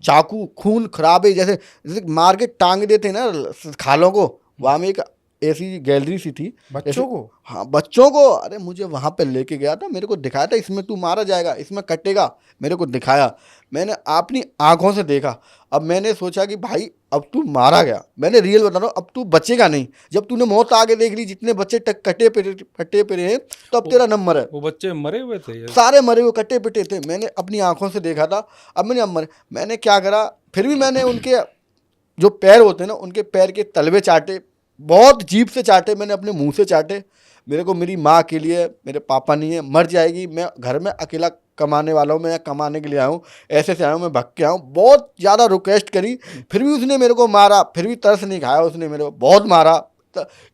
Speaker 1: चाकू, खून खराबे, जैसे मार के टांग देते ना खालों को। वहाँ में एक ऐसी गैलरी सी थी
Speaker 4: बच्चों को,
Speaker 1: हाँ बच्चों को। अरे मुझे वहाँ पे लेके गया था, मेरे को दिखाया था इसमें तू मारा जाएगा, इसमें कटेगा, मेरे को दिखाया। मैंने अपनी आंखों से देखा। अब मैंने सोचा कि भाई अब तू मारा गया, मैंने रियल बता रहा हूँ, अब तू बचेगा नहीं। जब तूने मौत आगे देख ली, जितने बच्चे कटे पिटे हैं, तो अब तेरा नंबर है।
Speaker 3: वो बच्चे मरे हुए थे
Speaker 1: सारे मरे हुए कटे पिटे थे, मैंने अपनी आंखों से देखा था। अब मरे। मैंने क्या करा, फिर भी मैंने उनके जो पैर होते हैं ना, उनके पैर के तलवे चाटे, बहुत जीभ से चाटे, मैंने अपने मुंह से चाटे। मेरे को मेरी माँ के लिए, मेरे पापा नहीं है, मर जाएगी, मैं घर में अकेला कमाने वाला हूँ, मैं कमाने के लिए आया हूँ, ऐसे से आया हूँ, मैं भग के आया हूँ। बहुत ज़्यादा रिक्वेस्ट करी, फिर भी उसने मेरे को मारा, फिर भी तरस नहीं खाया। उसने मेरे को बहुत मारा,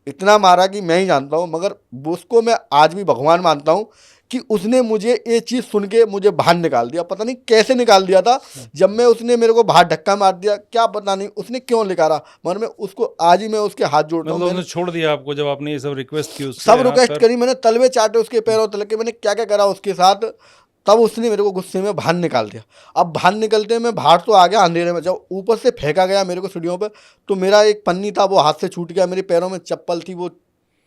Speaker 1: इतना मारा कि मैं ही जानता हूँ। मगर उसको मैं आज भी भगवान मानता हूँ कि उसने मुझे ये चीज़ सुन के मुझे बाहर निकाल दिया। पता नहीं कैसे निकाल दिया था, जब मैं उसने मेरे को बाहर धक्का मार दिया, क्या पता नहीं उसने क्यों निकाला। मगर मैं उसको आज ही मैं उसके हाथ जोड़ता हूँ।
Speaker 3: उसने छोड़ दिया आपको जब आपने ये सब रिक्वेस्ट की उससे?
Speaker 1: सब रिक्वेस्ट करी मैंने, तलवे चाटे उसके पैरों तले के, मैंने क्या क्या करा उसके साथ। तब उसने मेरे को गुस्से में बाहर निकाल दिया। अब बाहर निकलते मैं बाहर तो आ गया अंधेरे में। जब ऊपर से फेंका गया मेरे को सीढ़ियों पर, तो मेरा एक पन्नी था वो हाथ से छूट गया, मेरे पैरों में चप्पल थी वो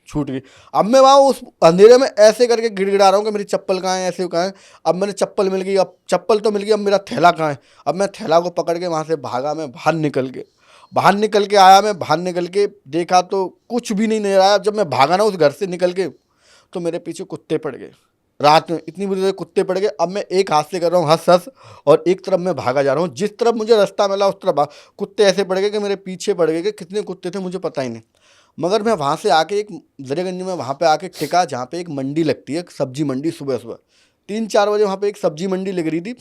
Speaker 1: छूट गई। अब मैं वहाँ उस अंधेरे में ऐसे करके गिड़गिड़ा रहा हूँ कि मेरी चप्पल कहाँ है, ऐसे कहाँ है। अब मैंने चप्पल मिल गई, अब चप्पल तो मिल गई, अब मेरा थैला कहाँ है। अब मैं थैला को पकड़ के वहाँ से भागा, मैं बाहर निकल के आया। मैं बाहर निकल के देखा तो कुछ भी नहीं नजर आया। जब मैं भागा ना उस घर से निकल के, तो मेरे पीछे कुत्ते पड़ गए। रात में इतनी बुरी तरह कुत्ते पड़ गए। अब मैं एक हाथ से कर रहा हूँ हंस, और एक तरफ मैं भागा जा रहा हूँ। जिस तरफ मुझे रास्ता मिला उस तरफ कुत्ते ऐसे पड़ गए कि मेरे पीछे पड़ गए। कि कितने कुत्ते थे मुझे पता ही नहीं। मगर मैं वहाँ से आके एक दरियागंज में वहाँ पे आके टिका, जहाँ पे एक मंडी लगती है, सब्जी मंडी। सुबह 3-4 बजे वहाँ पे एक सब्जी मंडी लग रही थी।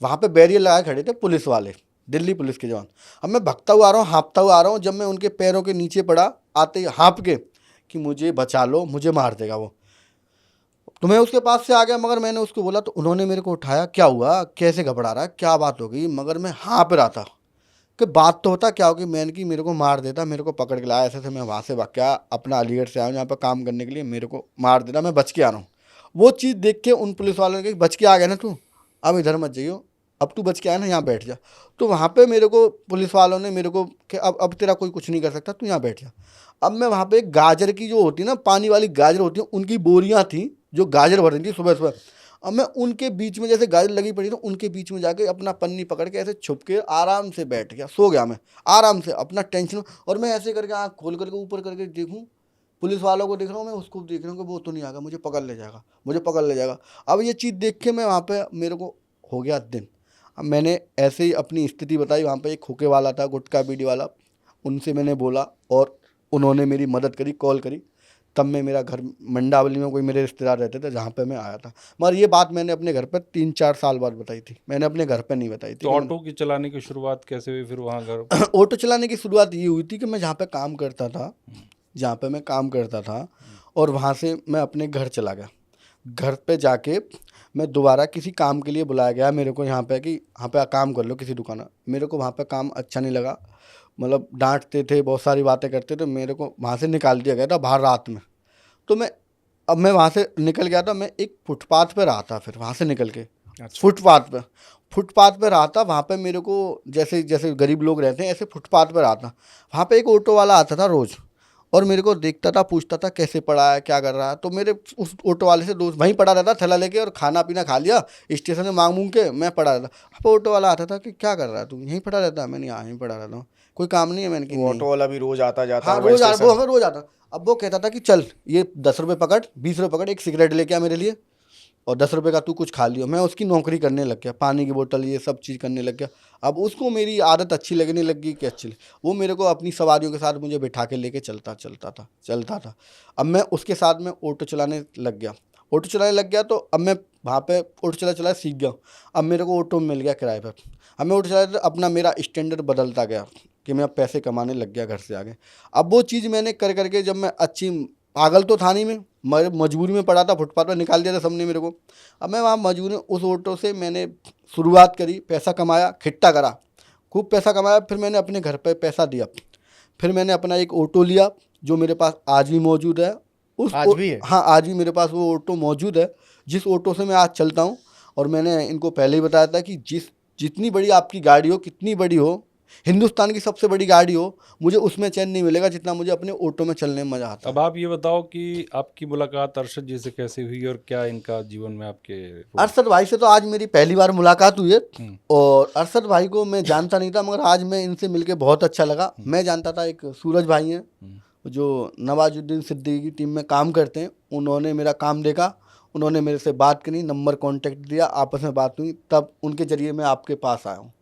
Speaker 1: वहाँ पे बैरियर लगा खड़े थे पुलिस वाले, दिल्ली पुलिस के जवान। अब मैं भगता हुआ आ रहा हूँ, हाँपता हुआ आ रहा हूँ। जब मैं उनके पैरों के नीचे पड़ा, आते ही हाँप के कि मुझे बचा लो, मुझे मार देगा वो। तो मैं उसके पास से आ गया। मगर मैंने उसको बोला तो उन्होंने मेरे को उठाया, क्या हुआ, कैसे घबरा रहा है, क्या बात हो गई। मगर मैं हाँप रहा था कि बात तो होता क्या होगी। मैंने कि मेरे को मार देता, मेरे को पकड़ के लाया, ऐसे से मैं वहाँ से भाग गया, अपना अलीगढ़ से आया हूँ यहाँ पर काम करने के लिए, मेरे को मार देता, मैं बच के आ रहा हूँ। वो चीज़ देख के उन पुलिस वालों ने कहा बच के आ गया ना तू, अब इधर मत जाइयो, अब तू बच के आया ना, यहाँ बैठ जा। तो वहाँ पे मेरे को पुलिस वालों ने मेरे को कि अब तेरा कोई कुछ नहीं कर सकता, तू यहाँ बैठ जा। अब मैं वहाँ पे गाजर की जो होती है ना, पानी वाली गाजर होती है, उनकी बोरियाँ थी जो गाजर भर रही थी सुबह सुबह। अब मैं उनके बीच में, जैसे गाजर लगी पड़ी, तो उनके बीच में जाके अपना पन्नी पकड़ के ऐसे छुप के आराम से बैठ गया, सो गया मैं आराम से, अपना टेंशन। और मैं ऐसे करके आँख खोल करके ऊपर करके देखूँ, पुलिस वालों को देख रहा हूँ, मैं उसको देख रहा हूँ कि वो तो नहीं आएगा, मुझे पकड़ ले जाएगा, मुझे पकड़ ले जाएगा। अब ये चीज़ देख के मैं वहाँ पे, मेरे को हो गया दिन। अब मैंने ऐसे ही अपनी स्थिति बताई, वहाँ पे एक खोके वाला था, गुटखा बीड़ी वाला, उनसे मैंने बोला और उन्होंने मेरी मदद करी, कॉल करी। तब मैं, मेरा घर मंडावली में कोई मेरे रिश्तेदार रहते थे, जहाँ पे मैं आया था। मगर ये बात मैंने अपने घर पर 3-4 साल बाद बताई थी, मैंने अपने घर पर नहीं बताई थी।
Speaker 3: तो ऑटो की चलाने की शुरुआत कैसे हुई फिर वहाँ घर?
Speaker 1: ऑटो चलाने की शुरुआत ये हुई थी कि मैं जहाँ पे काम करता था, जहाँ पे मैं काम करता था, और वहाँ से मैं अपने घर चला गया। घर पे जाके मैं दोबारा किसी काम के लिए बुलाया गया मेरे को यहाँ पे, कि यहाँ पे काम कर लो किसी दुकान। मेरे को वहाँ पे काम अच्छा नहीं लगा, मतलब डांटते थे, बहुत सारी बातें करते थे, मेरे को वहाँ से निकाल दिया गया था बाहर रात में। तो मैं वहाँ से निकल गया था, मैं एक फुटपाथ पे रहा था, फिर वहाँ से निकल के फुटपाथ पे रहा था। वहाँ पे मेरे को, जैसे जैसे गरीब लोग रहते हैं ऐसे फुटपाथ पे रहा था। वहाँ पे एक ऑटो वाला आता था रोज़, और मेरे को देखता था, पूछता था कैसे पड़ा है, क्या कर रहा है। तो मेरे उस ऑटो वाले से दोस्त वहीं पड़ा रहता, थैला लेके, और खाना पीना खा लिया स्टेशन में मांग के, मैं पड़ा रहता। अब ऑटो वाला आता था कि क्या कर रहा है तू, यहीं पड़ा रहता है। मैंने यहाँ यहीं पड़ा रहता हूँ, कोई काम नहीं है। मैंने कि
Speaker 4: ऑटो वाला भी रोज आता जाता
Speaker 1: हाँ,
Speaker 4: होगा
Speaker 1: रोज
Speaker 4: स्टेशन?
Speaker 1: वो रोज आता। अब वो कहता था कि चल ये 10 रुपये पकड़, 20 रुपये पकड़, एक सिगरेट लेके आ मेरे लिए, और 10 रुपये का तू कुछ खा लियो। मैं उसकी नौकरी करने लग गया, पानी की बोतल ये सब चीज़ करने लग गया। अब उसको मेरी आदत अच्छी लगने लगी कि अच्छी, वो मेरे को अपनी सवारियों के साथ मुझे बिठा के लेके चलता था। अब मैं उसके साथ में ऑटो चलाने लग गया। तो अब मैं वहाँ पे ऑटो चला सीख गया। अब मेरे को ऑटो मिल गया किराए पर। अब मैं ऑटो चला, अपना मेरा स्टैंडर्ड बदलता गया कि मैं अब पैसे कमाने लग गया घर से आगे। अब वो चीज़ मैंने कर करके, जब मैं अच्छी, पागल तो था नहीं मैं मजबूरी में पड़ा था, फुटपाथ पर निकाल दिया था सबने मेरे को। अब मैं वहाँ मजबूरी, उस ऑटो से मैंने शुरुआत करी, पैसा कमाया, खिट्टा करा, खूब पैसा कमाया। फिर मैंने अपने घर पे पैसा दिया, फिर मैंने अपना एक ऑटो लिया जो मेरे पास आज भी मौजूद है।
Speaker 4: आज भी है?
Speaker 1: हाँ, आज भी मेरे पास वो ऑटो मौजूद है, जिस ऑटो से मैं आज चलता हूँ। और मैंने इनको पहले ही बताया था कि जितनी बड़ी आपकी गाड़ी हो, कितनी बड़ी हो, हिंदुस्तान की सबसे बड़ी गाड़ी हो, मुझे उसमें चैन नहीं मिलेगा जितना मुझे अपने ऑटो में चलने में मज़ा आता है।
Speaker 3: अब आप ये बताओ कि आपकी मुलाकात अरशद जी से कैसे हुई और क्या इनका जीवन में आपके?
Speaker 1: अरशद भाई से तो आज मेरी पहली बार मुलाकात हुई है, और अरशद भाई को मैं जानता नहीं था, मगर आज मैं इनसे मिलके बहुत अच्छा लगा। मैं जानता था एक सूरज भाई हैं जो नवाजुद्दीन सिद्दीकी की टीम में काम करते हैं, उन्होंने मेरा काम देखा, उन्होंने मेरे से बात करी, नंबर कांटेक्ट दिया, आपस में बात हुई, तब उनके जरिए मैं आपके पास आया हूँ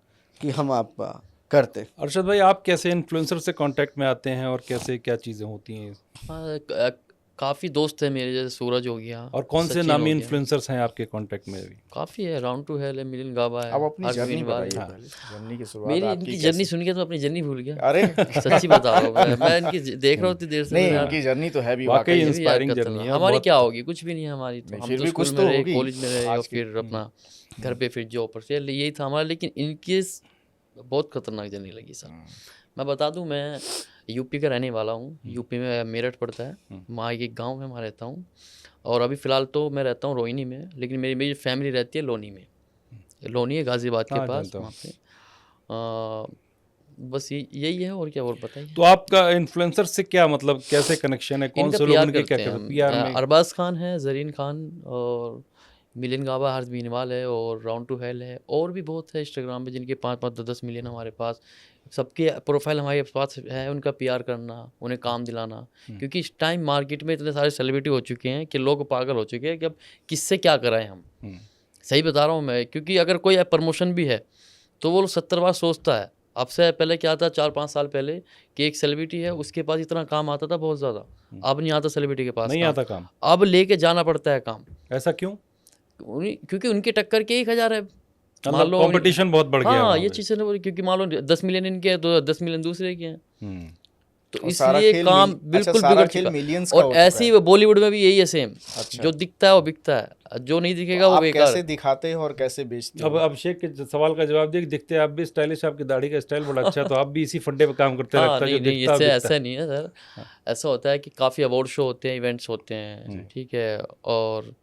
Speaker 1: कि हम आप करते।
Speaker 3: अरशद भाई, आप कैसे इन्फ्लुएंसर से कांटेक्ट में आते हैं और कैसे क्या चीज़ें होती हैं?
Speaker 2: काफ़ी दोस्त है मेरे, जैसे सूरज हो गया,
Speaker 3: और कौन से
Speaker 2: सचिन
Speaker 3: नामी
Speaker 2: हो गया।
Speaker 3: इन्फ्लुएंसर्स हैं आपके कांटेक्ट में अभी?
Speaker 2: काफ़ी है, राउंड टू हेल है, मिलिन गाबा है,
Speaker 4: अब अपनी
Speaker 2: हर्ष
Speaker 4: जर्नी
Speaker 2: बेनीवाल
Speaker 4: बताइए
Speaker 2: है।
Speaker 4: पहले, जर्नी की शुरुआत
Speaker 2: मेरी
Speaker 4: आपकी
Speaker 2: इनकी
Speaker 4: कैसे?
Speaker 2: जर्नी सुन के तो अपनी जर्नी भूल गया।
Speaker 4: अरे
Speaker 2: सच्ची बता रहा हूँ मैं इनकी देख रहा हूँ इतनी देर से।
Speaker 4: नहीं,
Speaker 2: मैं
Speaker 4: इनकी जर्नी तो है भी
Speaker 3: वाकई
Speaker 4: वाकई।
Speaker 2: ये भी याद
Speaker 3: इंस्पायरिंग
Speaker 2: करता
Speaker 3: जर्नी
Speaker 2: था।
Speaker 3: है और
Speaker 2: हमारी
Speaker 3: बहुत-
Speaker 2: क्या होगी, कुछ भी नहीं है हमारी तो।
Speaker 4: नहीं,
Speaker 2: हम
Speaker 4: फिर
Speaker 2: तो
Speaker 4: भी
Speaker 2: स्कूल
Speaker 4: कुछ
Speaker 2: में
Speaker 4: तो
Speaker 2: रहे,
Speaker 4: होगी।
Speaker 2: कॉलेज में रहे, और
Speaker 4: आज की-
Speaker 2: फिर अपना घर पे फिर जॉब पर से, यही था हमारा। लेकिन इनकी बहुत खतरनाक जर्नी लगी सर। मैं बता दूं, मैं यूपी का रहने वाला हूँ, यूपी में मेरठ पड़ता है, वहाँ एक गांव में वहाँ रहता हूँ। और अभी फ़िलहाल तो मैं रहता हूँ रोहिणी में, लेकिन मेरी फैमिली रहती है लोनी में। लोनी है गाज़ियाबाद के
Speaker 3: हाँ,
Speaker 2: पास,
Speaker 3: जानता हूँ।
Speaker 2: वहाँ पे। बस यही है, और क्या और बताइए।
Speaker 3: तो आपका इन्फ्लुएंसर से क्या मतलब, कैसे कनेक्शन है, कौन
Speaker 2: इनका
Speaker 3: से लोग
Speaker 2: पीआर
Speaker 3: इनके क्या
Speaker 2: करते
Speaker 3: करते
Speaker 2: हैं
Speaker 3: पीआर
Speaker 2: हम।
Speaker 3: में?
Speaker 2: अरबाज खान है, जरीन खान, और मिलिन गाबा, हर्ष बीनवाल है, और राउंड टू हेल है, और भी बहुत है इंस्टाग्राम पे जिनके 5-5 10 मिलियन हमारे पास। सबके प्रोफाइल हमारे पास है, उनका पीआर करना, उन्हें काम दिलाना। क्योंकि इस टाइम मार्केट में इतने सारे सेलिब्रिटी हो चुके हैं कि लोग पागल हो चुके हैं कि अब किससे क्या कराएं हम। सही बता रहा हूँ मैं, क्योंकि अगर कोई प्रमोशन भी है तो वो 70 बार सोचता है। अब से पहले क्या था, 4-5 साल पहले, कि एक सेलिब्रिटी है, उसके पास इतना काम आता था बहुत ज़्यादा। अब नहीं आता सेलिब्रिटी के पास
Speaker 3: नहीं
Speaker 2: काम।
Speaker 3: आता काम?
Speaker 2: अब लेके जाना पड़ता है काम,
Speaker 3: ऐसा क्यों?
Speaker 2: क्योंकि उनके टक्कर के 1000 है। मान
Speaker 3: मतलब
Speaker 2: लो
Speaker 3: कंपटीशन बहुत बढ़ गया है
Speaker 2: हाँ,
Speaker 3: वहाँ
Speaker 2: ये
Speaker 3: पे।
Speaker 2: चीज़ें ना, क्योंकि मान लो 10 मिलियन इनके हैं तो 10 मिलियन दूसरे के हैं, तो
Speaker 4: और सारा
Speaker 2: इसलिए
Speaker 4: खेल
Speaker 2: काम
Speaker 4: अच्छा,
Speaker 2: बिल्कुल
Speaker 4: सारा
Speaker 2: बिगड़
Speaker 4: खेल
Speaker 2: चुका।
Speaker 4: मिलियंस का हो
Speaker 2: और
Speaker 4: चुका
Speaker 2: ऐसे
Speaker 4: है।
Speaker 2: ही बॉलीवुड में भी यही है सेम।
Speaker 4: अच्छा।
Speaker 2: जो दिखता है वो बिकता है, जो नहीं दिखेगा वो
Speaker 4: आप
Speaker 2: बेकार
Speaker 4: कैसे
Speaker 2: है।
Speaker 4: दिखाते हैं और कैसे बेचते
Speaker 3: अब
Speaker 4: हो?
Speaker 3: अभिषेक के सवाल का जवाब दिखते हैं आप भी स्टाइलिश, आपकी दाढ़ी का स्टाइल बड़ा अच्छा है, तो आप भी इसी फंडे पे काम करते
Speaker 2: हाँ,
Speaker 3: लगता है, जो
Speaker 2: नहीं नहीं,
Speaker 3: दिखता है
Speaker 2: इससे
Speaker 3: बिकता है।
Speaker 2: ऐसा नहीं है सर। ऐसा होता है कि काफ़ी अवार्ड शो होते हैं, इवेंट्स होते हैं, ठीक है, और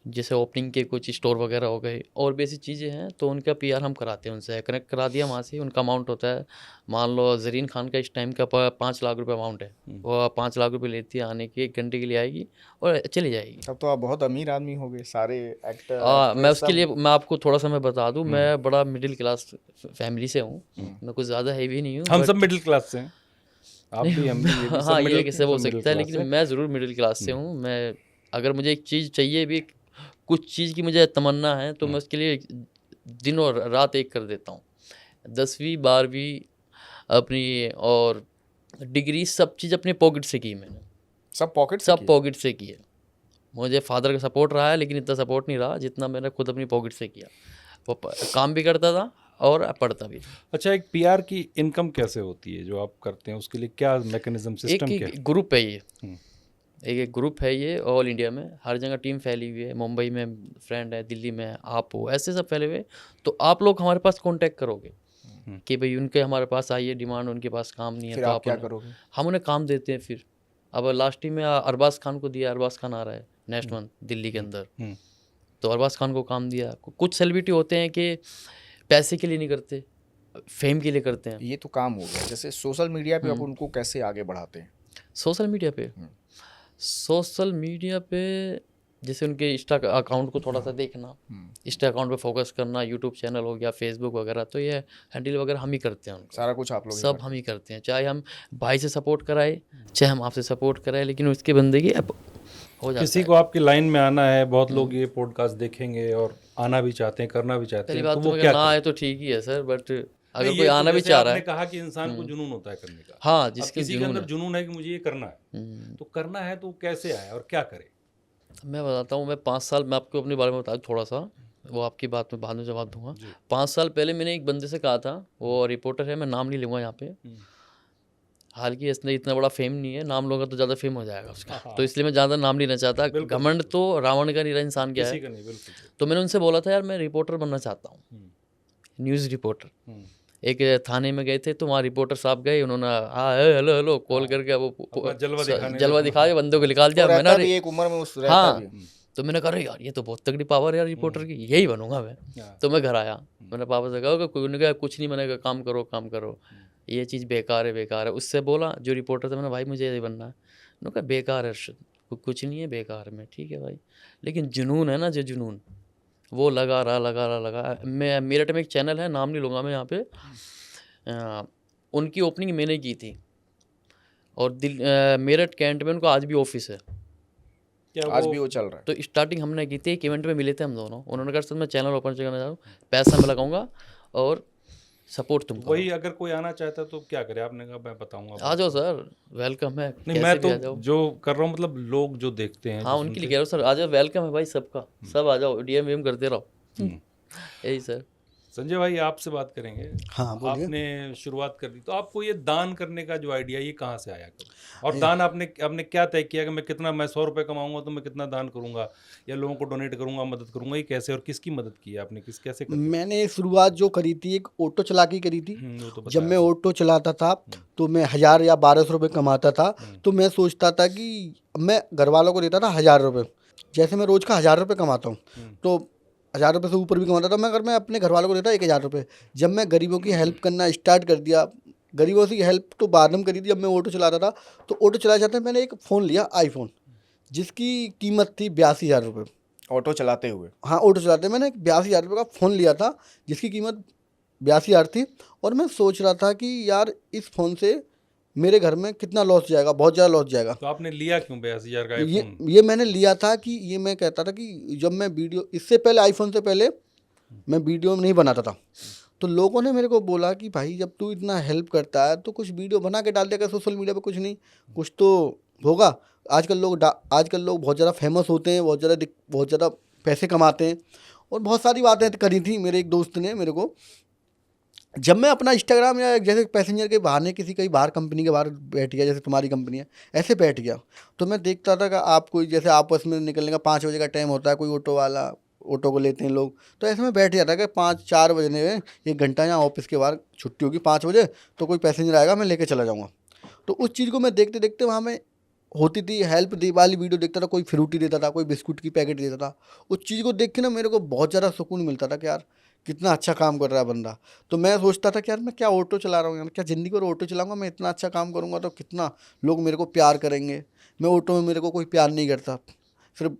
Speaker 2: जैसे ओपनिंग के कुछ स्टोर वगैरह हो गए और भी ऐसी चीज़ें हैं, तो उनका पीआर हम कराते हैं, उनसे कनेक्ट करा दिया वहाँ से। उनका अमाउंट होता है, मान लो ज़रीन खान का इस टाइम का 5 लाख रुपए अमाउंट है, वो 5 लाख रुपए लेती है, आने के 1 घंटे के लिए आएगी और चली जाएगी।
Speaker 4: तब तो आप बहुत अमीर आदमी हो गए, सारे एक्टर
Speaker 2: मैं उसके लिए मैं आपको थोड़ा सा मैं बता दूं, मैं बड़ा मिडिल क्लास फैमिली से हूँ, मैं कुछ ज़्यादा हैवी नहीं हूँ।
Speaker 3: हम सब मिडिल क्लास से हैं, आप भी, हम भी, ये भी सब
Speaker 2: हाँ,
Speaker 3: middle-
Speaker 2: ये कैसे हो
Speaker 3: सब middle
Speaker 2: सकता है,
Speaker 3: class
Speaker 2: लेकिन मैं ज़रूर मिडिल क्लास से हूँ। मैं अगर मुझे एक चीज़ चाहिए भी, कुछ चीज़ की मुझे तमन्ना है, तो मैं उसके लिए दिन और रात एक कर देता हूँ। 10वीं 12वीं अपनी और डिग्री सब चीज़ अपने पॉकेट से की मैंने,
Speaker 4: सब पॉकेट से
Speaker 2: सब
Speaker 4: किए?
Speaker 2: पॉकेट से की है। मुझे फादर का सपोर्ट रहा है, लेकिन इतना सपोर्ट नहीं रहा जितना मैंने खुद अपनी पॉकेट से किया। वो काम भी करता था और पढ़ता भी था।
Speaker 3: अच्छा, एक पीआर की इनकम कैसे होती है जो आप करते हैं, उसके लिए क्या मैकेनिज्म, सिस्टम क्या है?
Speaker 2: एक ग्रुप है ये,
Speaker 3: हम्म।
Speaker 2: एक ग्रुप है ये, ऑल इंडिया में हर जगह टीम फैली हुई है। मुंबई में फ्रेंड है, दिल्ली में आप हो, ऐसे सब फैले हुए। तो आप लोग हमारे पास कांटेक्ट करोगे कि भाई उनके हमारे पास आइए, डिमांड, उनके पास काम नहीं है,
Speaker 4: फिर
Speaker 2: तो
Speaker 4: आप क्या
Speaker 2: उन्हें-
Speaker 4: करोगे?
Speaker 2: हम उन्हें काम देते हैं। फिर अब लास्ट टाइम में अरबाज खान को दिया, अरबाज खान आ रहा है नेक्स्ट मंथ दिल्ली के अंदर, तो अरबाज खान को काम दिया। कुछ सेलिब्रिटी होते हैं कि पैसे के लिए नहीं करते, फेम के लिए करते हैं।
Speaker 4: ये तो काम हो गया। जैसे सोशल मीडिया पे आप उनको कैसे आगे बढ़ाते हैं?
Speaker 2: सोशल मीडिया पे, सोशल मीडिया पे जैसे उनके इंस्टा अकाउंट को थोड़ा सा देखना, इंस्टा अकाउंट पे फोकस करना, यूट्यूब चैनल हो गया, फेसबुक वगैरह, तो ये हैंडल वगैरह हम ही करते हैं उनको।
Speaker 4: सारा कुछ आप लोग ही
Speaker 2: सब
Speaker 4: करते
Speaker 2: हम ही करते हैं, चाहे हम भाई से सपोर्ट कराए, चाहे हम आपसे सपोर्ट कराए, लेकिन उसके बंदे की अब हो जाता
Speaker 3: किसी
Speaker 2: है।
Speaker 3: को आपकी लाइन में आना है, बहुत लोग ये पॉडकास्ट देखेंगे और आना भी चाहते हैं, करना भी चाहते
Speaker 2: पहली
Speaker 3: हैं,
Speaker 2: बात
Speaker 3: तो
Speaker 2: तो
Speaker 3: वो
Speaker 2: अगर
Speaker 3: क्या
Speaker 2: ना
Speaker 3: करें?
Speaker 2: आए तो ठीक ही है सर, बट अगर
Speaker 3: नहीं,
Speaker 2: कोई
Speaker 3: ये तो
Speaker 2: आना भी
Speaker 3: जैसे
Speaker 2: चाह रहा
Speaker 3: आपने
Speaker 2: है,
Speaker 3: कहा कि इंसान को जुनून होता है करने का।
Speaker 2: हाँ,
Speaker 3: अब
Speaker 2: जिसके
Speaker 3: किसी के
Speaker 2: जुनून
Speaker 3: अंदर
Speaker 2: है।
Speaker 3: जुनून है कि मुझे ये करना है, तो करना है तो कैसे आए और क्या करे?
Speaker 2: मैं बताता हूँ, मैं 5 साल, मैं आपको अपने बारे में बता दूँ थोड़ा सा, वो आपकी बात में बाद में जवाब दूंगा। 5 साल पहले मैंने एक बंदे से कहा था, वो रिपोर्टर है, मैं नाम नहीं लूँगा यहाँ पे, हालांकि इसने इतना बड़ा फेम नहीं है, नाम लूँगा तो ज़्यादा फेम हो जाएगा उसका, तो इसलिए मैं ज़्यादा नाम लेना चाहता। घमंड तो रावण का नहीं रहा, इंसान क्या
Speaker 3: किसी
Speaker 2: है।
Speaker 3: का नहीं, बिल्कुल।
Speaker 2: तो मैंने उनसे बोला था, यार मैं रिपोर्टर बनना चाहता हूँ, न्यूज़ रिपोर्टर। एक थाने में गए थे, तो वहाँ रिपोर्टर साहब गए, उन्होंने हाँ हेलो हेलो कॉल करके वो
Speaker 3: अपना
Speaker 2: जलवा दिखा के बंदे को निकाल दिया।
Speaker 4: तो
Speaker 2: मैंने
Speaker 4: रहता भी एक उम्र में उस रहता
Speaker 2: हाँ,
Speaker 4: भी।
Speaker 2: तो मैंने कहा, अरे यार ये तो बहुत तगड़ी पावर है यार रिपोर्टर की, यही बनूंगा मैं। तो मैं घर आया, मैंने पापा से कहा कि उन्होंने कहा कुछ नहीं, मैंने कहा काम करो काम करो, ये चीज़ बेकार है बेकार है। उससे बोला जो रिपोर्टर था, मैंने भाई मुझे ये बनना है, उन्होंने कहा बेकार है अर्शद, कुछ नहीं है बेकार में, ठीक है भाई, लेकिन जुनून है ना, जो जुनून वो लगा रहा। मैं मेरठ में एक चैनल है, नाम नहीं लूँगा मैं यहाँ पे, उनकी ओपनिंग मैंने की थी, और मेरठ कैंट में उनका आज भी ऑफिस है,
Speaker 3: क्या
Speaker 4: आज भी वो चल रहा है?
Speaker 2: तो स्टार्टिंग हमने की थी, एक इवेंट में मिले थे हम दोनों। उन्होंने कहा सर मैं चैनल ओपन करना चाह रहा हूँ, पैसा मैं लगाऊंगा और सपोर्ट तुम करो।
Speaker 3: वही अगर कोई आना चाहता है तो क्या करे? आपने कहा मैं बताऊंगा।
Speaker 2: आ जाओ सर, वेलकम है,
Speaker 3: नहीं,
Speaker 2: कैसे
Speaker 3: मैं
Speaker 2: भी आ
Speaker 3: तो
Speaker 2: जाओ।
Speaker 3: जो कर रहा हूँ, मतलब लोग जो देखते हैं,
Speaker 2: हाँ,
Speaker 3: जो
Speaker 2: उनके लिए
Speaker 3: सुनते
Speaker 2: कह रहा हूँ सर, आ जाओ, वेलकम है भाई सबका, सब आ जाओ, डीएम वीएम करते रहो, यही सर।
Speaker 3: संजय भाई आपसे बात करेंगे।
Speaker 1: हाँ, बोलिए।
Speaker 3: आपने शुरुआत कर दी, तो आपको ये दान करने का जो आइडिया, ये कहाँ से आया? और दान आपने क्या तय किया कि मैं कितना, मैं 100 रुपये कमाऊंगा तो मैं कितना दान करूंगा या लोगों को डोनेट करूंगा, मदद करूंगा? ये कैसे और किसकी मदद की है आपने, कैसे कर?
Speaker 1: मैंने शुरुआत जो करी थी, एक ऑटो चला के करी थी।
Speaker 3: वो तो
Speaker 1: जब मैं ऑटो चलाता था तो मैं 1000 या 1200 रुपये कमाता था, तो मैं सोचता था कि मैं घर वालों को देता था 1000 रुपये। जैसे मैं रोज़ का 1000 रुपये कमाता हूँ, तो 1000 रुपये से ऊपर भी कमाता था, मगर मैं अपने घर वालों को देता 1000 रुपये। जब मैं गरीबों की हेल्प करना स्टार्ट कर दिया, गरीबों की हेल्प तो बाद में करी थी, जब मैं ऑटो चलाता था, तो ऑटो चलाते चलाते मैंने एक फ़ोन लिया, आईफोन, जिसकी कीमत थी 82,000 रुपये।
Speaker 4: ऑटो चलाते हुए?
Speaker 1: हाँ, ऑटो चलाते मैंने 82,000 रुपये का फ़ोन लिया था, जिसकी कीमत 82,000 थी। और मैं सोच रहा था कि यार इस फ़ोन से मेरे घर में कितना लॉस जाएगा, बहुत ज़्यादा लॉस जाएगा।
Speaker 3: तो आपने लिया क्यों 82,000 का आईफोन?
Speaker 1: ये मैंने लिया था कि ये मैं कहता था कि जब मैं वीडियो, इससे पहले आईफोन से पहले मैं वीडियो नहीं बनाता था, तो लोगों ने मेरे को बोला कि भाई जब तू इतना हेल्प करता है तो कुछ वीडियो बना के डाल देगा सोशल मीडिया पे, कुछ नहीं कुछ तो होगा। आजकल लोग बहुत ज़्यादा फेमस होते हैं, बहुत ज़्यादा पैसे कमाते हैं, और बहुत सारी बातें करी थी मेरे एक दोस्त ने मेरे को। जब मैं अपना इंस्टाग्राम या जैसे पैसेंजर के बहाने किसी कहीं बाहर कंपनी के बाहर बैठ गया, जैसे तुम्हारी कंपनी है ऐसे बैठ गया, तो मैं देखता था कि आप कोई जैसे आपस में निकलने का 5 बजे का टाइम होता है, कोई ऑटो वाला, ऑटो को लेते हैं लोग, तो ऐसे में बैठ जाता है कि 5-4 बजने में 1 घंटा यहाँ ऑफिस के बाहर छुट्टी होगी 5 बजे, तो कोई पैसेंजर आएगा मैं लेके चला जाऊँगा। तो उस चीज़ को मैं देखते देखते वहाँ मैं होती थी हेल्प दी वाली वीडियो देखता था, कोई फ्रूटी देता था, कोई बिस्कुट की पैकेट देता था, उस चीज़ को देख के ना मेरे को बहुत ज़्यादा सुकून मिलता था कि यार कितना अच्छा काम कर रहा है बंदा। तो मैं सोचता था कि यार मैं क्या ऑटो चला रहा हूँ यार, क्या ज़िंदगी भर ऑटो चलाऊंगा, मैं इतना अच्छा काम करूँगा तो कितना लोग मेरे को प्यार करेंगे। मैं ऑटो में मेरे को कोई प्यार नहीं करता, सिर्फ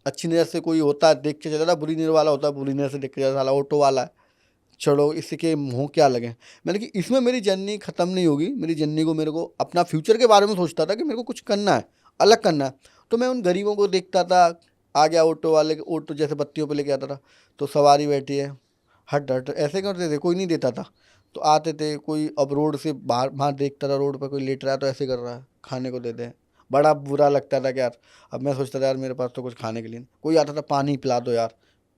Speaker 1: अच्छी नज़र से कोई होता है देख के चला था, बुरी नज़र वाला होता है बुरी नज़र से देख के चला, साला ऑटो वाला है, छोड़ो इसके मुँह क्या लगे। मैंने कि इसमें मेरी जर्नी ख़त्म नहीं होगी, मेरी जर्नी को मेरे को अपना फ्यूचर के बारे में सोचता था कि मेरे को कुछ करना है, अलग करना है। तो मैं उन गरीबों को देखता था, आ गया ऑटो वाले, ऑटो जैसे बत्तियों पे लेके आता था, तो सवारी बैठी है, हट हट ऐसे करते थे, कोई नहीं देता था। तो आते थे, कोई अब रोड से बाहर बाहर देखता था, रोड पर कोई लेट रहा है तो ऐसे कर रहा है, खाने को दे दे। बड़ा बुरा लगता था कि यार, अब मैं सोचता था यार मेरे पास तो कुछ खाने के लिए नहीं। कोई आता था, पानी पिला दो यार,